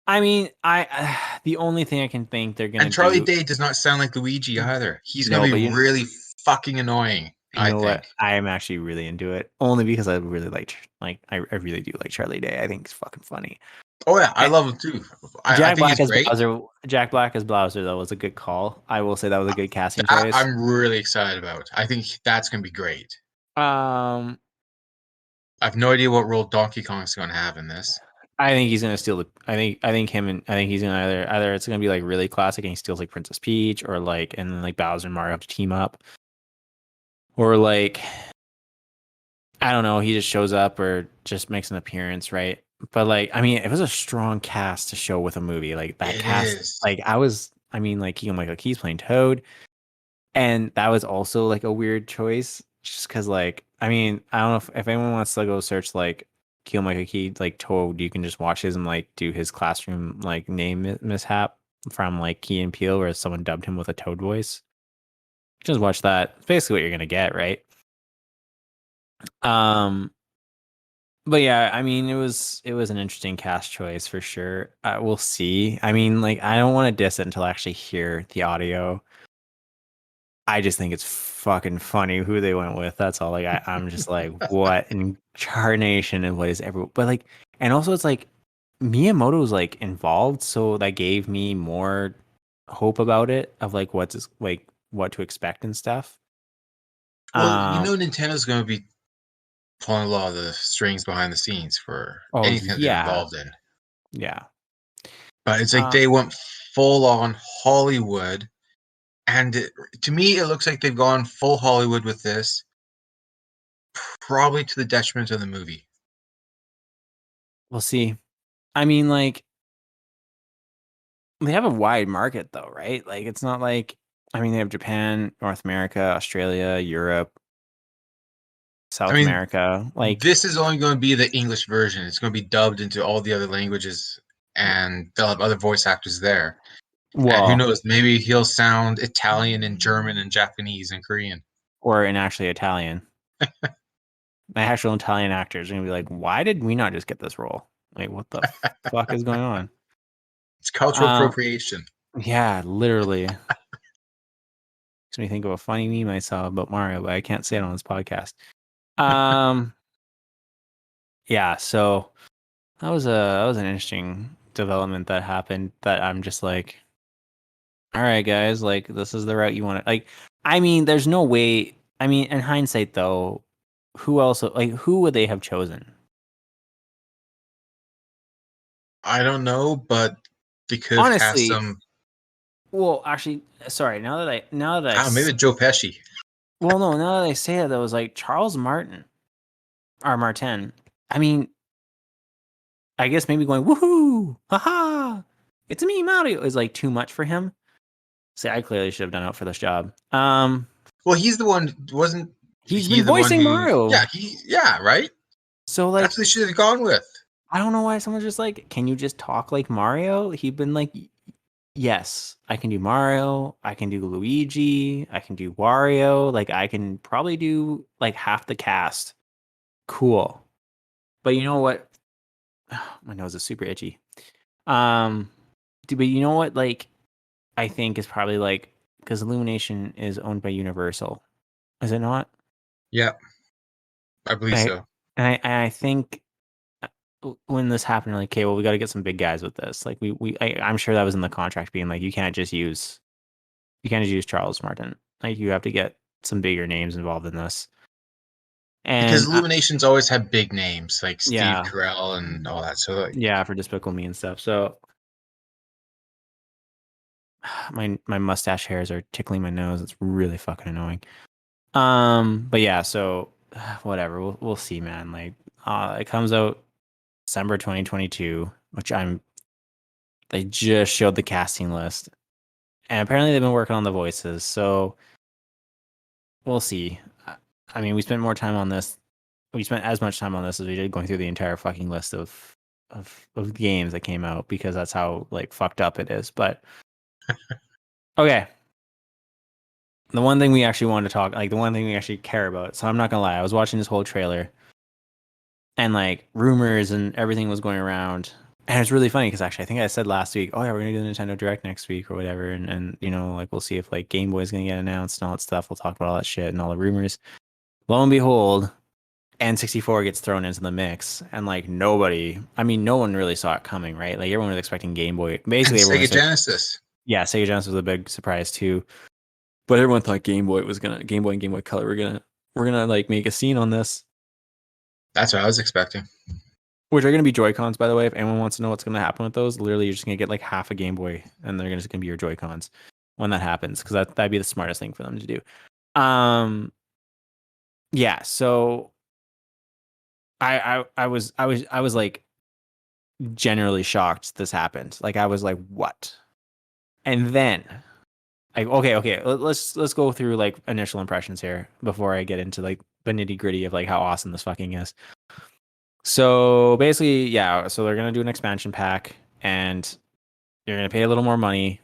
Speaker 1: I mean, I the only thing I can think they're gonna
Speaker 2: And Charlie
Speaker 1: do.
Speaker 2: Day does not sound like Luigi either. He's gonna
Speaker 1: No,
Speaker 2: be
Speaker 1: but
Speaker 2: really fucking annoying,
Speaker 1: you
Speaker 2: I
Speaker 1: know
Speaker 2: think.
Speaker 1: what? I am actually really into it, only because I really I really do like Charlie Day. I think it's fucking funny.
Speaker 2: Oh yeah, I
Speaker 1: And
Speaker 2: love him too. I think he's great.
Speaker 1: Jack Black as Bowser though was a good call. I will say that was a good casting
Speaker 2: That
Speaker 1: choice.
Speaker 2: I'm really excited about. I think that's gonna be great.
Speaker 1: Um,
Speaker 2: I have no idea what role Donkey Kong's gonna have in this.
Speaker 1: I think he's gonna steal the. I think he's gonna either it's gonna be like really classic and he steals like Princess Peach, or like and then like Bowser and Mario have to team up, or like I don't know, he just shows up or just makes an appearance, right? But like, I mean, it was a strong cast to show with a movie. Like that
Speaker 2: It
Speaker 1: cast,
Speaker 2: is.
Speaker 1: like I mean, like Keegan Michael Key's playing Toad, and that was also like a weird choice, just because like, I mean, I don't know if anyone wants to go search like Keegan Michael Key like Toad, you can just watch his and like do his classroom like name mishap from like Key and Peele, where someone dubbed him with a Toad voice. Just watch that. It's basically what you're gonna get, right? Um, But yeah, I mean, it was an interesting cast choice for sure. We'll see. I mean, like, I don't want to diss it until I actually hear the audio. I just think it's fucking funny who they went with. That's all. Like, I'm just like, what incarnation and what is every? But like, and also it's like Miyamoto's like involved, so that gave me more hope about it of like what's like what to expect and stuff.
Speaker 2: Well,
Speaker 1: Um.
Speaker 2: Nintendo's gonna be pulling a lot of the strings behind the scenes for
Speaker 1: Oh
Speaker 2: anything that they're
Speaker 1: yeah,
Speaker 2: involved in.
Speaker 1: yeah.
Speaker 2: But it's like
Speaker 1: Uh,
Speaker 2: they went full on Hollywood, and to me, it looks like they've gone full Hollywood with this, probably to the detriment of the movie.
Speaker 1: we'll see. I mean, like they have a wide market though, right? Like it's not like I mean they have Japan, North America, Australia, Europe,
Speaker 2: I
Speaker 1: South
Speaker 2: mean,
Speaker 1: America. Like
Speaker 2: this is only going to be the English version. It's going to be dubbed into all the other languages, and they'll have other voice actors there. And who
Speaker 1: well,
Speaker 2: knows? Maybe he'll sound Italian and German and Japanese and Korean.
Speaker 1: or in actually Italian. The actual Italian actors are gonna be like, why did we not just get this role? Like what the fuck is going on?
Speaker 2: It's cultural
Speaker 1: Um
Speaker 2: appropriation.
Speaker 1: yeah, literally. Makes me think of a funny meme I saw about Mario, but I can't say it on this podcast. Um yeah, so that was an interesting development that happened that I'm just like, all right, guys, like this is the route you want to like. I mean, there's no way. I mean, in hindsight, though, who else? Like, who would they have chosen?
Speaker 2: I don't know, but they could have cast
Speaker 1: Honestly,
Speaker 2: some.
Speaker 1: well, actually, sorry.
Speaker 2: I don't know, maybe Joe Pesci.
Speaker 1: Well, no, now that I say it, that was like Charles Martin or Martin. I mean, I guess maybe going woohoo, haha, it's me, Mario, is like too much for him. See, I clearly should have done it for this job.
Speaker 2: Well, he's the one. Wasn't
Speaker 1: He's
Speaker 2: he
Speaker 1: been
Speaker 2: the one
Speaker 1: voicing
Speaker 2: who?
Speaker 1: Mario,
Speaker 2: Yeah, yeah, right.
Speaker 1: so
Speaker 2: That's
Speaker 1: like
Speaker 2: what they should have gone with.
Speaker 1: I don't know why someone's just like, can you just talk like Mario? He'd been like, yes, I can do Mario, I can do Luigi, I can do Wario, like I can probably do like half the cast. Cool. But you know what? My nose is super itchy. Um, but you know what? Like, I think is probably like because Illumination is owned by Universal, is it not?
Speaker 2: Yeah, I believe
Speaker 1: I
Speaker 2: so.
Speaker 1: I think when this happened, like, okay, well, we got to get some big guys with this. Like, I'm sure that was in the contract, being like, you can't just use Charles Martin. Like, you have to get some bigger names involved in this.
Speaker 2: Because
Speaker 1: And
Speaker 2: Illuminations always had big names like Steve
Speaker 1: yeah,
Speaker 2: Carell and all that. So like,
Speaker 1: yeah, for Despicable Me and stuff. So my mustache hairs are tickling my nose. It's really fucking annoying. But yeah, so whatever. We'll see, man. Like, it comes out December 2022, which they just showed the casting list. And apparently they've been working on the voices, so we'll see. I mean, we spent more time on this. We spent as much time on this as we did going through the entire fucking list of games that came out because that's how like fucked up it is. But okay, the one thing we actually wanted to talk, like the one thing we actually care about. So I'm not gonna lie, I was watching this whole trailer, and like rumors and everything was going around. And it's really funny because actually, I think I said last week, oh yeah, we're gonna do the Nintendo Direct next week or whatever, and you know, like we'll see if like Game Boy's gonna get announced and all that stuff. We'll talk about all that shit and all the rumors. Lo and behold, N64 gets thrown into the mix, and like nobody, I mean, no one really saw it coming, right? Like everyone was expecting Game Boy.
Speaker 2: And
Speaker 1: Basically, everyone
Speaker 2: Sega
Speaker 1: was like,
Speaker 2: Genesis.
Speaker 1: yeah, Sega Genesis was a big surprise too, but everyone thought Game Boy and Game Boy Color were gonna like make a scene on this,
Speaker 2: That's what I was expecting.
Speaker 1: which are gonna be Joy Cons, by the way. If anyone wants to know what's gonna happen with those, literally you're just gonna get like half a Game Boy, and they're just gonna be your Joy Cons when that happens, because that'd be the smartest thing for them to do. Um, yeah, so I was like generally shocked this happened. Like I was like, what? And then like okay, let's go through like initial impressions here before I get into like the nitty gritty of like how awesome this fucking is. So basically, yeah, so they're gonna do an expansion pack and you're gonna pay a little more money,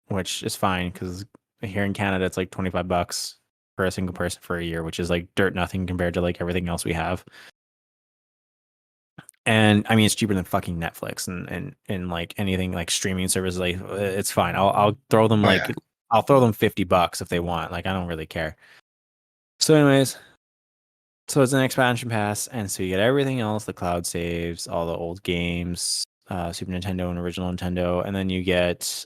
Speaker 1: which is fine because here in Canada it's like $25 for a single person for a year, which is like dirt nothing compared to like everything else we have. And I mean, it's cheaper than fucking Netflix and like anything like streaming services. Like it's fine. I'll throw them
Speaker 2: Oh yeah.
Speaker 1: like I'll throw them $50 if they want. Like I don't really care. So, anyways, so it's an expansion pass, and so you get everything else: the cloud saves, all the old games, Super Nintendo and original Nintendo, and then you get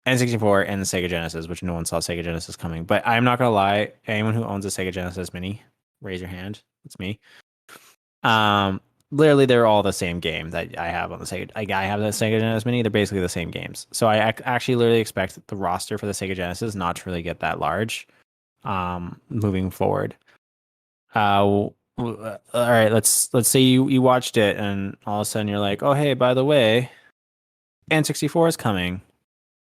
Speaker 1: N64 and the Sega Genesis, which no one saw Sega Genesis coming. But I'm not gonna lie, anyone who owns a Sega Genesis Mini, raise your hand. It's me. Um, Literally, they're all the same game that I have on the Sega. Like, I have the Sega Genesis Mini. They're basically the same games. So I actually literally expect the roster for the Sega Genesis not to really get that large. Moving forward. All right. Let's say you watched it, and all of a sudden you're like, oh hey, by the way, N64 is coming.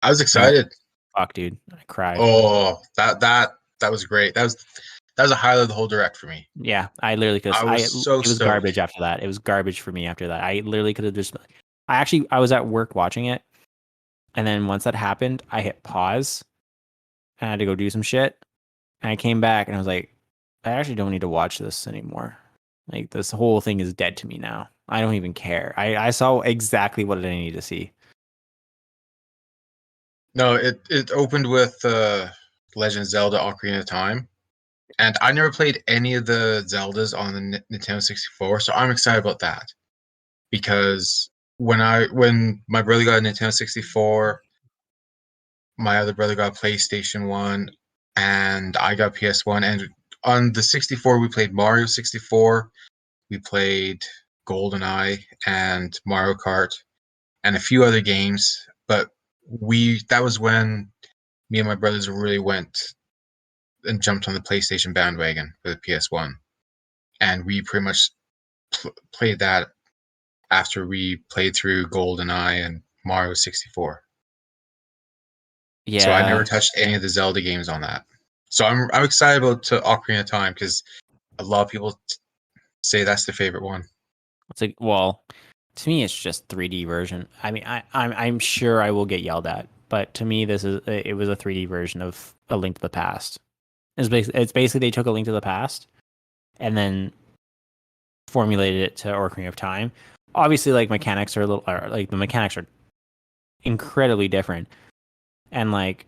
Speaker 2: I was
Speaker 1: And you're like,
Speaker 2: excited.
Speaker 1: fuck, dude, I cried.
Speaker 2: Oh, that was great. That was a highlight of the whole direct for me.
Speaker 1: Yeah, I literally could.
Speaker 2: I was so
Speaker 1: It was
Speaker 2: stoked.
Speaker 1: garbage after that. It was garbage for me after that. I literally could have just. I was at work watching it, and then once that happened, I hit pause and I had to go do some shit. And I came back and I was like, I actually don't need to watch this anymore. Like this whole thing is dead to me now. I don't even care. I saw exactly what I needed to see.
Speaker 2: No, it opened with Legend of Zelda: Ocarina of Time, and I never played any of the Zeldas on the Nintendo 64, so I'm excited about that because when my brother got a Nintendo 64, my other brother got a PlayStation 1, and I got PS1, and on the 64 we played Mario 64, we played GoldenEye and Mario Kart and a few other games, but we that was when me and my brothers really went and jumped on the PlayStation bandwagon for the PS1, and we pretty much played that after we played through GoldenEye and Mario 64. So I never
Speaker 1: Yeah,
Speaker 2: touched any of the Zelda games on that. So I'm excited about to Ocarina of Time because a lot of people say that's their favorite one.
Speaker 1: it's like well, to me it's just 3D version. I mean, I'm sure I will get yelled at, but to me it was a 3D version of A Link to the Past. It's basically they took A Link to the Past and then formulated it to Ocarina of Time. Obviously, like mechanics are a little, or, like the mechanics are incredibly different, and like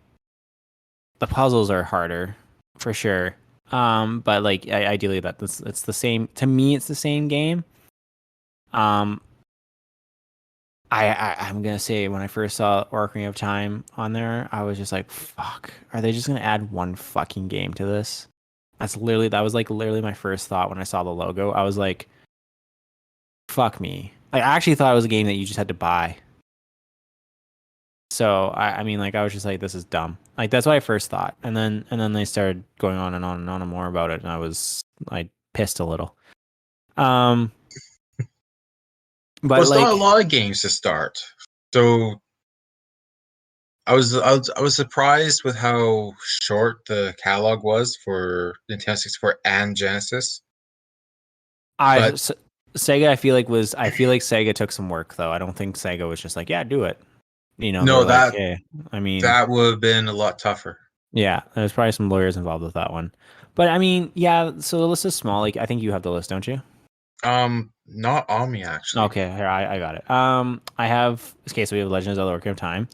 Speaker 1: the puzzles are harder for sure. But like ideally, it's the same. To me, it's the same game. Um, I'm gonna say when I first saw Ocarina of Time on there, I was just like, "Fuck, are they just gonna add one fucking game to this?" That was like literally my first thought when I saw the logo. I was like, "Fuck me." I actually thought it was a game that you just had to buy. So I mean, like I was just like, "This is dumb." Like that's what I first thought, and then they started going on and on and on and more about it, and I pissed a little. Um,
Speaker 2: Well,
Speaker 1: but
Speaker 2: it's not a
Speaker 1: like
Speaker 2: lot of games to start, so I was surprised with how short the catalog was for Nintendo 64 and Genesis.
Speaker 1: I
Speaker 2: But
Speaker 1: S- Sega, I feel like Sega took some work though. I don't think Sega was just like, yeah, do it. They
Speaker 2: no,
Speaker 1: were like,
Speaker 2: that
Speaker 1: hey, I mean,
Speaker 2: that would have been a lot tougher.
Speaker 1: yeah, there's probably some lawyers involved with that one. But I mean, yeah, so the list is small. Like, I think you have the list, don't you?
Speaker 2: Not on me actually.
Speaker 1: Okay, here I got it. I have okay, so we have Legend of Zelda: Ocarina of Time.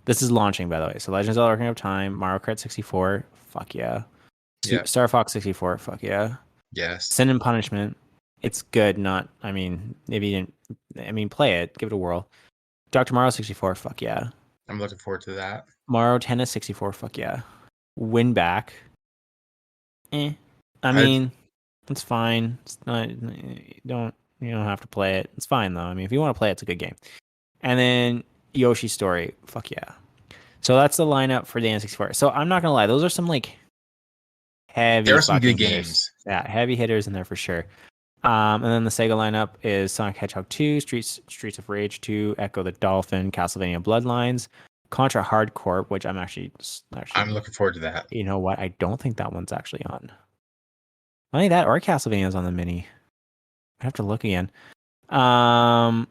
Speaker 1: This is launching, by the way. So Legend of Zelda: Ocarina of Time, Mario Kart 64, fuck yeah.
Speaker 2: Yeah.
Speaker 1: Star Fox 64, fuck yeah.
Speaker 2: Yes.
Speaker 1: Sin and Punishment, it's good. Not, I mean, if you didn't, I mean, play it, give it a whirl. Dr. Mario 64, fuck yeah.
Speaker 2: I'm looking forward to that.
Speaker 1: Mario Tennis 64, fuck yeah. Win back, eh. I
Speaker 2: I
Speaker 1: mean, it's fine. It's not, you don't have to play it. It's fine though. I mean, if you want to play it, it's a good game. And then Yoshi Story, fuck yeah. So that's the lineup for the N64. So I'm not gonna lie, those are some like
Speaker 2: There
Speaker 1: heavy
Speaker 2: are some good
Speaker 1: fucking hitters.
Speaker 2: games.
Speaker 1: Yeah, heavy hitters in there for sure. And then the Sega lineup is Sonic Hedgehog 2, Streets of Rage 2, Echo the Dolphin, Castlevania Bloodlines, Contra Hardcore, which I'm actually,
Speaker 2: I'm looking forward to that.
Speaker 1: you know what? I don't think that one's actually on. Only that or Castlevania's on the mini. I have to look again. Um,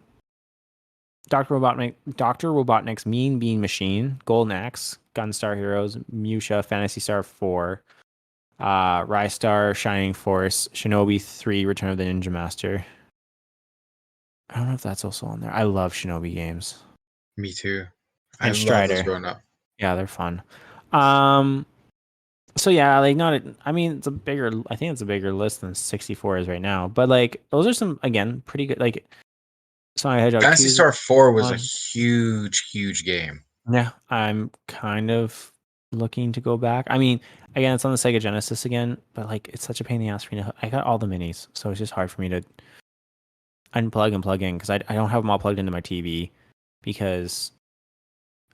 Speaker 1: Doctor Robotnik's Mean Bean Machine, Golden Axe, Gunstar Heroes, Musha, Phantasy Star 4, Rystar, Shining Force, Shinobi 3, Return of the Ninja Master. I don't know if that's also on there. I love Shinobi games.
Speaker 2: Me too. I
Speaker 1: And
Speaker 2: love those
Speaker 1: Strider.
Speaker 2: growing up.
Speaker 1: Yeah, they're fun. Um, so yeah, like I mean, I think it's a bigger list than 64 is right now. But like, those are some, again, pretty good. Like, Sonic the Hedgehog
Speaker 2: Fantasy
Speaker 1: 2 is
Speaker 2: Star 4 was a
Speaker 1: fun.
Speaker 2: huge game.
Speaker 1: Yeah, I'm kind of looking to go back. I mean, again, it's on the Sega Genesis again, but like, it's such a pain in the ass for me to. I got all the minis, so it's just hard for me to unplug and plug in because I don't have them all plugged into my TV because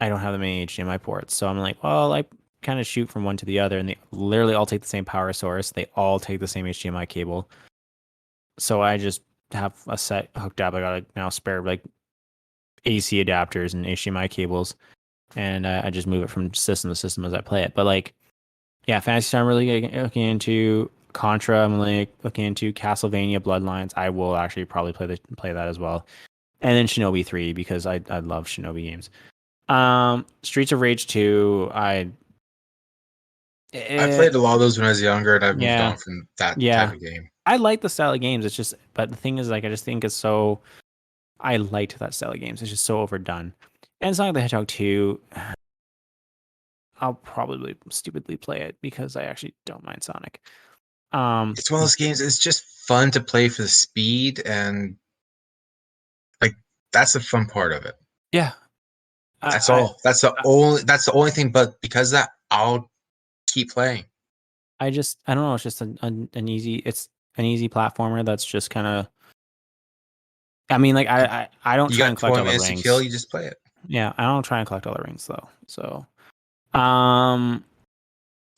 Speaker 1: I don't have that many HDMI ports. So I'm like, well, I kind of shoot from one to the other, and they literally all take the same power source. They all take the same HDMI cable. So I just have a set hooked up. I got now spare like AC adapters and HDMI cables, and I just move it from system to system as I play it. But like, yeah, Fantasy Star I'm really looking into. Contra, I'm really looking into. Castlevania Bloodlines, I will actually probably play that as well. And then Shinobi 3 because I love Shinobi games. Streets of Rage 2,
Speaker 2: I
Speaker 1: eh,
Speaker 2: played a lot of those when I was younger, and I've moved
Speaker 1: yeah,
Speaker 2: on from that type
Speaker 1: yeah.
Speaker 2: of game.
Speaker 1: I like the style of games. It's just, but the thing is, like, I just think it's so. I liked that style of games. It's just so overdone. And Sonic the Hedgehog 2, I'll probably stupidly play it because I actually don't mind Sonic. Um,
Speaker 2: It's one of those games. It's just fun to play for the speed, and like that's the fun part of it.
Speaker 1: yeah,
Speaker 2: That's
Speaker 1: I,
Speaker 2: all. That's the
Speaker 1: I,
Speaker 2: only. That's the only thing. But because of that, I'll keep playing.
Speaker 1: I just, I don't know. It's just it's an easy platformer that's just kind of. I mean, like, I don't
Speaker 2: You
Speaker 1: try
Speaker 2: got
Speaker 1: and collect
Speaker 2: 20
Speaker 1: all the
Speaker 2: minutes to kill.
Speaker 1: rings.
Speaker 2: You just play it.
Speaker 1: Yeah, I don't try and collect all the rings though. So, um,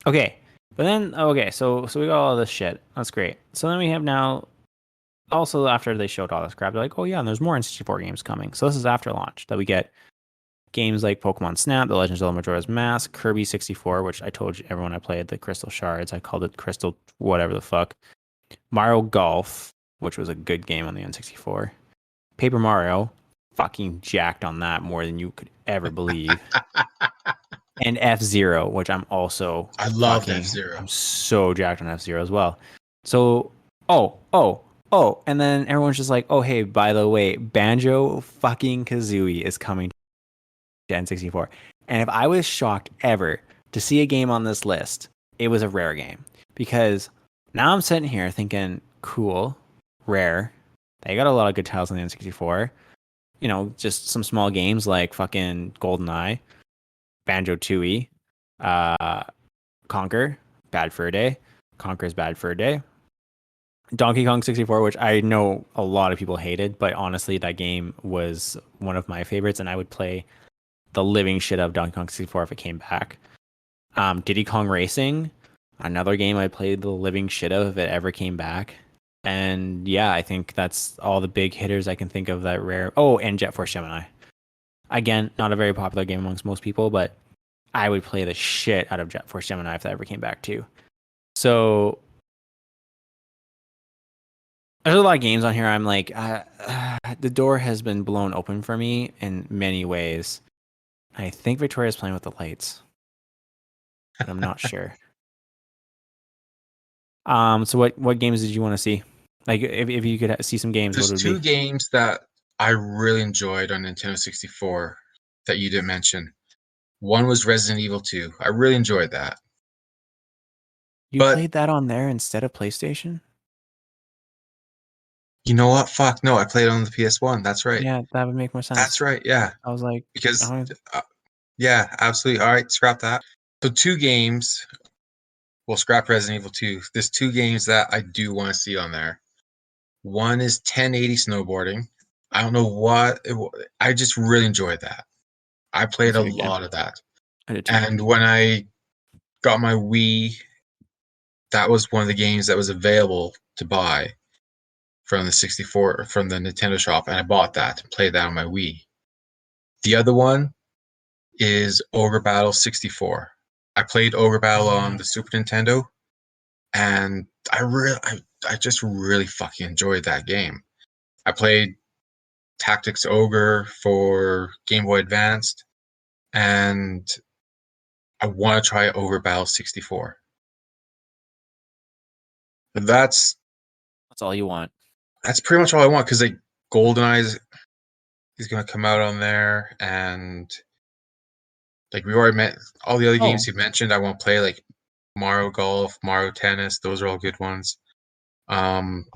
Speaker 1: okay, but then so we got all this shit. That's great. So then we have now also after they showed all this crap, they're like, oh yeah, and there's more N64 games coming. So this is after launch that we get games like Pokemon Snap, The Legend of Zelda Majora's Mask, Kirby 64, which I told you everyone I played the Crystal Shards. I called it Crystal whatever the fuck. Mario Golf, which was a good game on the N64. Paper Mario, fucking jacked on that more than you could ever believe. And F-Zero, which
Speaker 2: I loved F Zero.
Speaker 1: I'm so jacked on F-Zero as well. So, oh, and then everyone's just like, oh, hey, by the way, Banjo fucking Kazooie is coming to N64. And if I was shocked ever to see a game on this list, it was a rare game because now I'm sitting here thinking, cool, rare. They got a lot of good titles on the N64. You know, just some small games like fucking GoldenEye, Banjo Tooie, uh, Conquer, Bad Fur Day, Conquer's Bad Fur Day, Donkey Kong 64, which I know a lot of people hated, but honestly, that game was one of my favorites, and I would play the living shit out of Donkey Kong 64 if it came back. Diddy Kong Racing, another game I played the living shit out of if it ever came back. And yeah, I think that's all the big hitters I can think of that rare. Oh, and Jet Force Gemini. Again, not a very popular game amongst most people, but I would play the shit out of Jet Force Gemini if that ever came back too. So there's a lot of games on here. I'm like, the door has been blown open for me in many ways. I think Victoria's playing with the lights, but I'm not sure. So what games did you want to see? Like if you could see some games, what
Speaker 2: There's
Speaker 1: would it
Speaker 2: two
Speaker 1: be?
Speaker 2: games that I really enjoyed on Nintendo 64 that you didn't mention. One was Resident Evil 2. I really enjoyed that.
Speaker 1: You
Speaker 2: But
Speaker 1: played that on there instead of PlayStation?
Speaker 2: you know what? Fuck no, I played it on the PS1. That's right.
Speaker 1: Yeah, that would make more
Speaker 2: That's
Speaker 1: sense.
Speaker 2: right. Yeah.
Speaker 1: I was like,
Speaker 2: Because
Speaker 1: oh,
Speaker 2: yeah, absolutely. All right, scrap that. So two games. We'll scrap Resident Evil 2. There's two games that I do want to see on there. One is 1080 snowboarding. I don't know what I just really enjoyed that. I played
Speaker 1: that's
Speaker 2: a
Speaker 1: a good game.
Speaker 2: lot of that.
Speaker 1: I did too.
Speaker 2: And when I got my Wii, that was one of the games that was available to buy from the 64 from the Nintendo shop, and I bought that and played that on my Wii. The other one is Ogre Battle 64. I played Ogre Battle on the Super Nintendo, and I just really fucking enjoyed that game. I played Tactics Ogre for Game Boy Advanced, and I want to try Ogre Battle 64. But
Speaker 1: That's all you want.
Speaker 2: that's pretty much all I want because like GoldenEye is going to come out on there, and like we already met all the other games
Speaker 1: Oh,
Speaker 2: you mentioned. I want to play like Mario Golf, Mario Tennis. Those are all good ones. Um,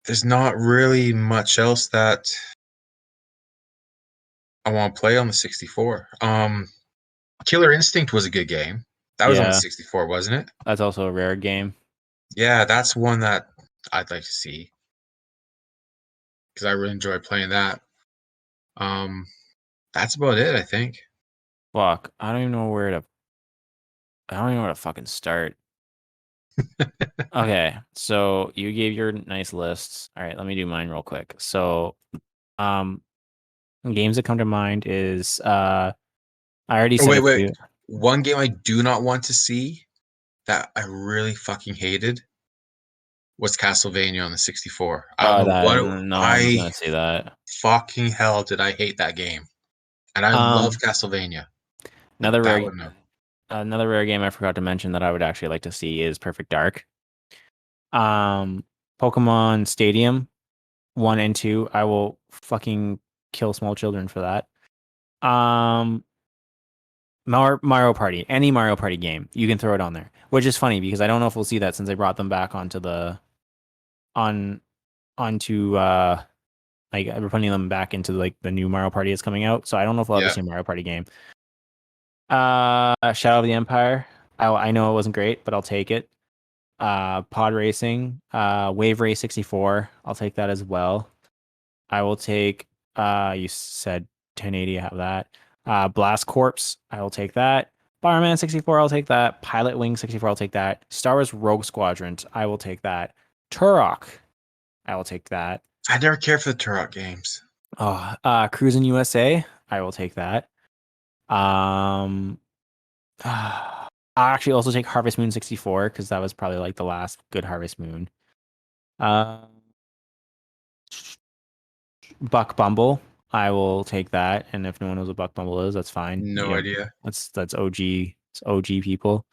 Speaker 2: there's not really much else that I want to play on the 64. Killer Instinct was a good game. That was on the
Speaker 1: yeah.
Speaker 2: 64, wasn't it?
Speaker 1: That's also a rare game.
Speaker 2: Yeah, that's one that I'd like to see because I really enjoyed playing that. Um, that's about it, I think.
Speaker 1: Fuck. I don't even know where to fucking start. Okay, so you gave your nice lists. All right, let me do mine real quick. So, um, games that come to mind is I already
Speaker 2: Oh
Speaker 1: said
Speaker 2: wait,
Speaker 1: a
Speaker 2: wait.
Speaker 1: few.
Speaker 2: One game I do not want to see that I really fucking hated was Castlevania on the 64. I don't
Speaker 1: Oh,
Speaker 2: know
Speaker 1: that
Speaker 2: what
Speaker 1: no one's
Speaker 2: I
Speaker 1: gonna see that.
Speaker 2: fucking hell did I hate that game. And I love
Speaker 1: Um,
Speaker 2: Castlevania, but
Speaker 1: another
Speaker 2: that
Speaker 1: rare
Speaker 2: one no.
Speaker 1: another rare game I forgot to mention that I would actually like to see is Perfect Dark. Um, Pokemon Stadium 1 and 2. I will fucking kill small children for that. Um, Mario Party, any Mario Party game, you can throw it on there. Which is funny because I don't know if we'll see that since they brought them back onto the on onto like we're putting them back into like the new Mario Party that's coming out. So I don't know if we'll ever
Speaker 2: Yeah.
Speaker 1: see a Mario Party game. Shadow of the Empire. I know it wasn't great, but I'll take it. Pod Racing, Wave Race 64. I'll take that as well. I will take you said 1080, I have that. Blast Corps, I will take that. Bomberman 64, I'll take that. Pilot Wing 64, I'll take that. Star Wars Rogue Squadron, I will take that. Turok, I will take that.
Speaker 2: I never cared for the Turok games.
Speaker 1: Oh, Cruising USA, I will take that. Um, I actually also take Harvest Moon 64 because that was probably like the last good Harvest Moon. Um, Buck Bumble, I will take that. And if no one knows what Buck Bumble is, that's fine.
Speaker 2: No
Speaker 1: Yeah,
Speaker 2: idea.
Speaker 1: that's OG. It's OG people.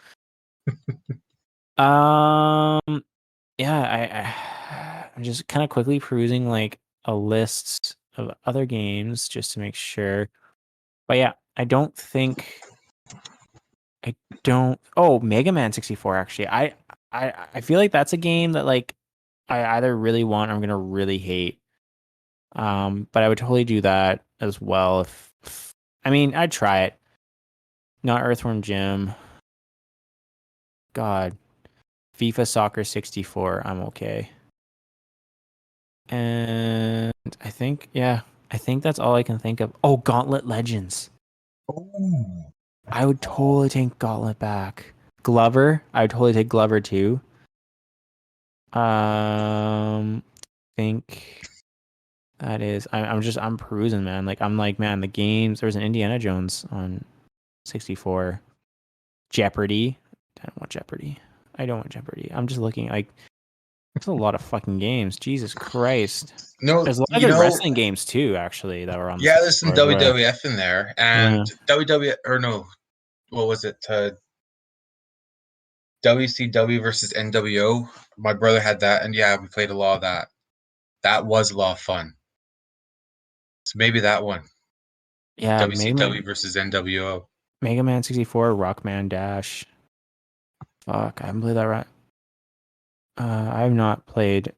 Speaker 1: Um, yeah, I'm just kind of quickly perusing like a list of other games just to make sure. But yeah, I don't. Oh, Mega Man 64. Actually, I feel like that's a game that like I either really want or I'm gonna really hate. But I would totally do that as well if I mean I'd try it. Not Earthworm Jim. God, FIFA Soccer 64. I'm okay. And I think that's all I can think of. Oh, Gauntlet Legends.
Speaker 2: Oh.
Speaker 1: I would totally take Gauntlet back. Glover. I would totally take Glover too. Think that is. I'm perusing, man. I'm like, man, the games. There was an Indiana Jones on 64. Jeopardy. I don't want Jeopardy. I don't want Jeopardy. I'm just looking like there's a lot of fucking games. Jesus Christ.
Speaker 2: No,
Speaker 1: There's a lot of
Speaker 2: you
Speaker 1: good
Speaker 2: know,
Speaker 1: wrestling games too, actually, that were on the
Speaker 2: yeah, there's some
Speaker 1: 64 as well.
Speaker 2: WWF in there,
Speaker 1: Yeah.
Speaker 2: and WWF or no, what was it? WCW versus NWO. My brother had that, and yeah, we played a lot of that. That was a lot of fun. So maybe that one.
Speaker 1: Yeah,
Speaker 2: WCW versus NWO.
Speaker 1: Mega Man 64, Rockman Dash. Fuck, I haven't played that right. I have not played.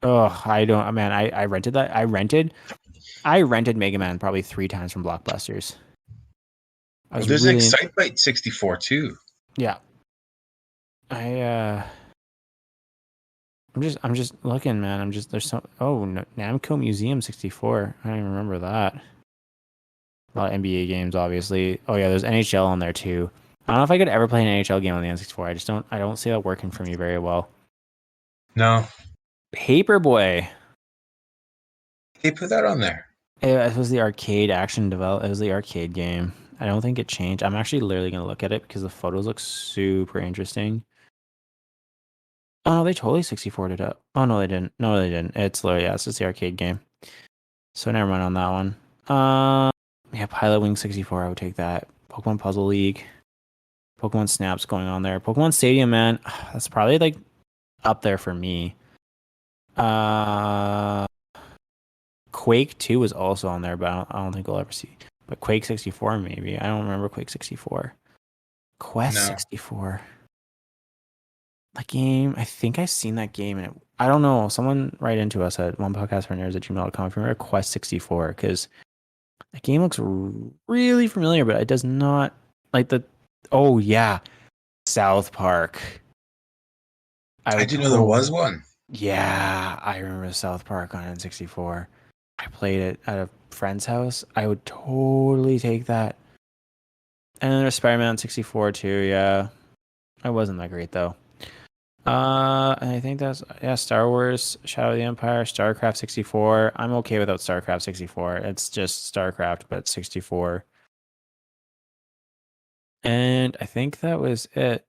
Speaker 1: Oh, I don't. Man, I rented that. I rented Mega Man probably 3 times from Blockbusters. I was
Speaker 2: There's an
Speaker 1: really
Speaker 2: Excitebike 64 too.
Speaker 1: yeah. I I'm just looking, man. There's so Namco Museum 64. I don't even remember that. A lot of NBA games, obviously. Oh yeah, there's NHL on there too. I don't know if I could ever play an NHL game on the N64. I don't see that working for me very well.
Speaker 2: No,
Speaker 1: Paperboy.
Speaker 2: they put that on there.
Speaker 1: It was the arcade action develop. It was the arcade game. I don't think it changed. I'm actually literally gonna look at it because the photos look super interesting. Oh no, they totally 64'd it up. Oh no, they didn't. No, they didn't. It's literally it's just the arcade game. So never mind on that one. Yeah, Pilot Wing 64. I would take that. Pokemon Puzzle League. Pokemon Snap's going on there. Pokemon Stadium, man. That's probably like up there for me. Uh, Quake 2 was also on there, but I don't think I'll ever see. But Quake 64, maybe. I don't remember Quake 64. Quest
Speaker 2: No,
Speaker 1: 64. That game, I think I've seen that game, and I don't know. Someone write into us at onepodcastfornerds@gmail.com if you remember Quest 64, because that game looks really familiar, but it does not like the. Oh yeah, South Park. I
Speaker 2: I
Speaker 1: would
Speaker 2: didn't know there was
Speaker 1: totally.
Speaker 2: one.
Speaker 1: Yeah, I remember South Park on N64. I played it at a friend's house. I would totally take that. And then there's Spider-Man 64 too. Yeah, it wasn't that great though. And I think that's yeah, Star Wars, Shadow of the Empire, StarCraft 64. I'm okay without StarCraft 64. It's just StarCraft, but 64. And I think that was it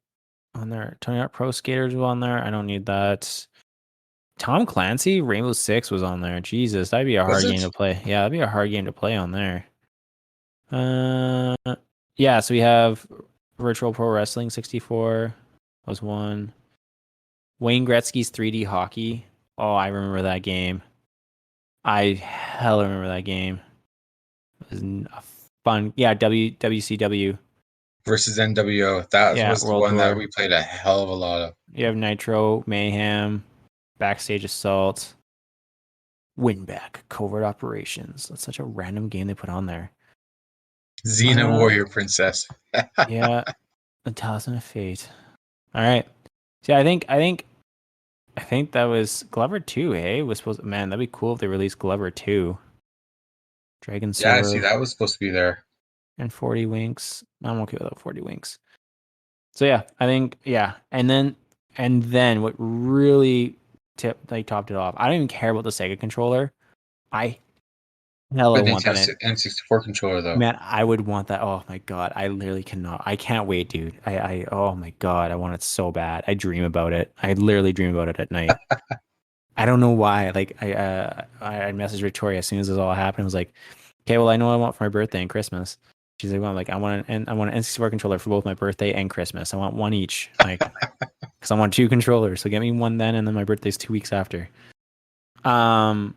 Speaker 1: on there. Tony Hawk Pro Skaters was on there. I don't need that. Tom Clancy, Rainbow Six was on there. Jesus, that'd be a
Speaker 2: Was
Speaker 1: hard game
Speaker 2: it?
Speaker 1: to play. Yeah, that'd be a hard game to play on there. Uh, yeah, so we have Virtual Pro Wrestling 64 was one. Wayne Gretzky's 3D Hockey. Oh, I remember that game. I hell remember that game. It was a fun. Yeah, WCW.
Speaker 2: Versus NWO. That
Speaker 1: Yeah,
Speaker 2: was the
Speaker 1: World
Speaker 2: one that
Speaker 1: Tour.
Speaker 2: we played a hell of a lot of.
Speaker 1: You have Nitro, Mayhem, Backstage Assault, Winback, Covert Operations. That's such a random game they put on there.
Speaker 2: Xena Warrior Princess.
Speaker 1: Yeah, the Talisman of Fate. All right. See, I think that was Glover 2, hey? Was supposed man, that'd be cool if they released Glover 2. Dragon
Speaker 2: Yeah, I see
Speaker 1: Sword
Speaker 2: that was supposed to be there.
Speaker 1: and 40 Winks. I'm okay without 40 Winks. So yeah, I think yeah. And then what really topped it off. I don't even care about the Sega controller. I hella
Speaker 2: But
Speaker 1: want that
Speaker 2: Nintendo
Speaker 1: in.
Speaker 2: N64 controller though.
Speaker 1: Man, I would want that. Oh my god, I literally cannot. I can't wait, dude. Oh my god, I want it so bad. I dream about it. I literally dream about it at night. I don't know why. Like I messaged Victoria as soon as this all happened. I was like, okay, well I know what I want for my birthday and Christmas. She's like, well, I'm like, I want an N64 controller for both my birthday and Christmas. I want one each. Like, because I want 2 controllers. So get me one then, and then my birthday's 2 weeks after. Um,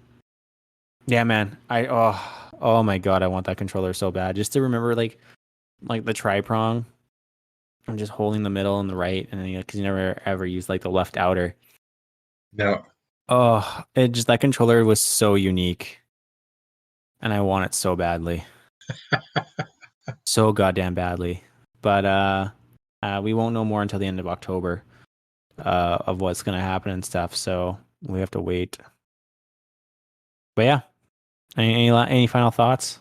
Speaker 1: yeah, man. Oh my god, I want that controller so bad. Just to remember like the tri-prong. I'm just holding the middle and the right, and then because you never ever use like the left outer.
Speaker 2: No.
Speaker 1: Oh, it just that controller was so unique, and I want it so badly, so goddamn badly. But we won't know more until the end of October, of what's gonna happen and stuff. So we have to wait. But yeah, any final thoughts?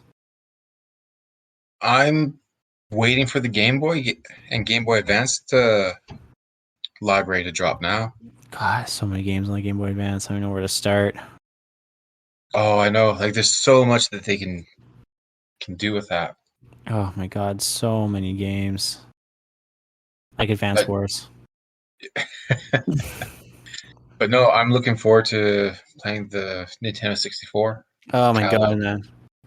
Speaker 2: I'm waiting for the Game Boy and Game Boy Advance library to drop now.
Speaker 1: God, so many games on the Game Boy Advance. I don't know where to start.
Speaker 2: Oh, I know. Like there's so much that they can do with that.
Speaker 1: Oh my God, so many games. Like Advance
Speaker 2: But
Speaker 1: Wars.
Speaker 2: but no, I'm looking forward to playing the Nintendo 64.
Speaker 1: Oh my God,
Speaker 2: Catalog.
Speaker 1: and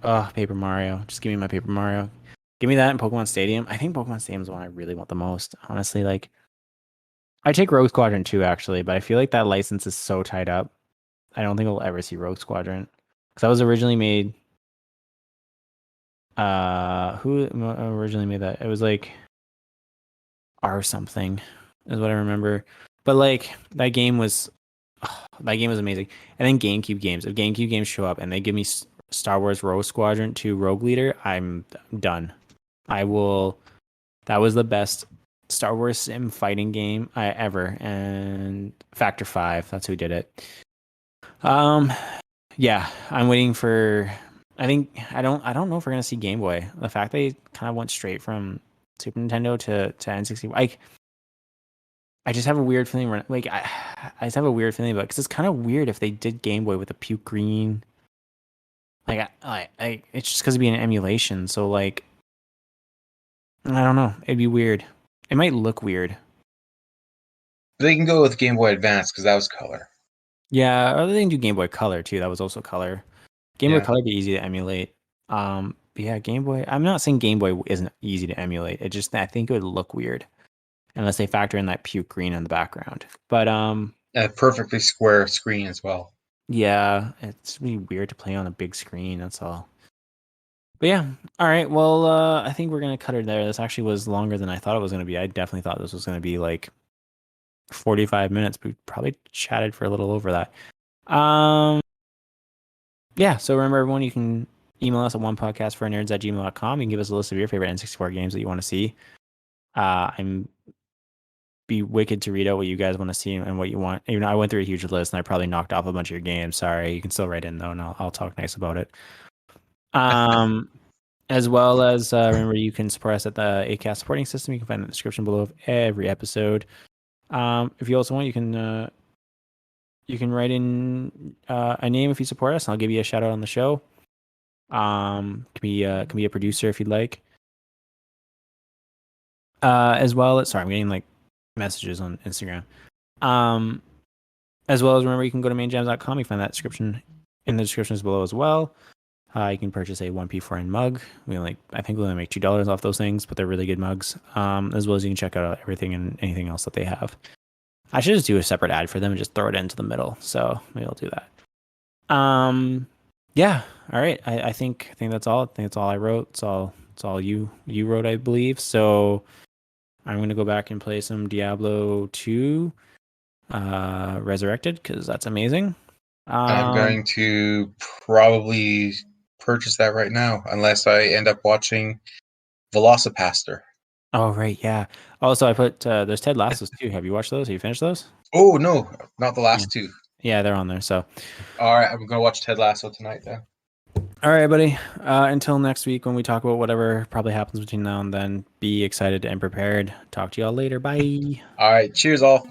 Speaker 1: then Paper Mario. Just give me my Paper Mario. Give me that in Pokemon Stadium. I think Pokemon Stadium is the one I really want the most. Honestly, like I take Rogue Squadron 2 actually, but I feel like that license is so tied up. I don't think we'll ever see Rogue Squadron because that was originally made. Who originally made that? It was like R something, is what I remember. But like that game was amazing. And then GameCube games. If GameCube games show up and they give me Star Wars Rogue Squadron 2 Rogue Leader, I'm done. I will. That was the best Star Wars sim fighting game I ever, and Factor 5, that's who did it. Um, yeah, I'm waiting for. I don't know if we're gonna see Game Boy. The fact they kind of went straight from Super Nintendo to N64. I just have a weird feeling. I just have a weird feeling about it because it's kind of weird if they did Game Boy with a puke green. It's just because it'd be an emulation. So like, I don't know. It'd be weird. It might look weird.
Speaker 2: They can go with Game Boy Advance because that was color.
Speaker 1: Yeah, or they can do Game Boy Color too. That was also color. Game Boy
Speaker 2: Yeah.
Speaker 1: Color would be easy to emulate. But yeah, Game Boy. I'm not saying Game Boy isn't easy to emulate. It just I think it would look weird unless they factor in that puke green in the background. But
Speaker 2: A perfectly square screen as well.
Speaker 1: yeah, it's really weird to play on a big screen. That's all. But yeah, all right. Well, I think we're gonna cut it there. This actually was longer than I thought it was gonna be. I definitely thought this was gonna be like 45 minutes. But we probably chatted for a little over that. Um, yeah. So remember, everyone, you can email us at onepodcastfornerds@gmail.com. You can give us a list of your favorite N64 games that you want to see. I'm be wicked to read out what you guys want to see and what you want. Even I went through a huge list and I probably knocked off a bunch of your games. Sorry, you can still write in though, and I'll talk nice about it. Um, as well as remember you can support us at the Acast supporting system. You can find the description below of every episode. If you also want, you can write in a name if you support us, and I'll give you a shout out on the show. Can be a producer if you'd like. As well as sorry, I'm getting like messages on Instagram. Um, as well as remember you can go to mainjams.com. You can find that description in the descriptions below as well. You can purchase a 1P4N mug. I think we only make $2 off those things, but they're really good mugs. As well as you can check out everything and anything else that they have. I should just do a separate ad for them and just throw it into the middle. So maybe I'll do that. Yeah. All right. I think that's all. I think that's all I wrote. It's all you wrote, I believe. So I'm gonna go back and play some Diablo 2 Resurrected because that's amazing.
Speaker 2: I'm going to probably purchase that right now, unless I end up watching Velocipaster.
Speaker 1: Oh right, yeah. Also, I put there's Ted Lasso's too. Have you watched those? Have you finished those?
Speaker 2: Oh no, not the
Speaker 1: Yeah,
Speaker 2: last two.
Speaker 1: yeah, they're on there. So,
Speaker 2: All right, I'm gonna watch Ted Lasso tonight then.
Speaker 1: all right, buddy. Until next week when we talk about whatever probably happens between now and then, be excited and prepared. Talk to y'all later. Bye.
Speaker 2: All right, cheers all.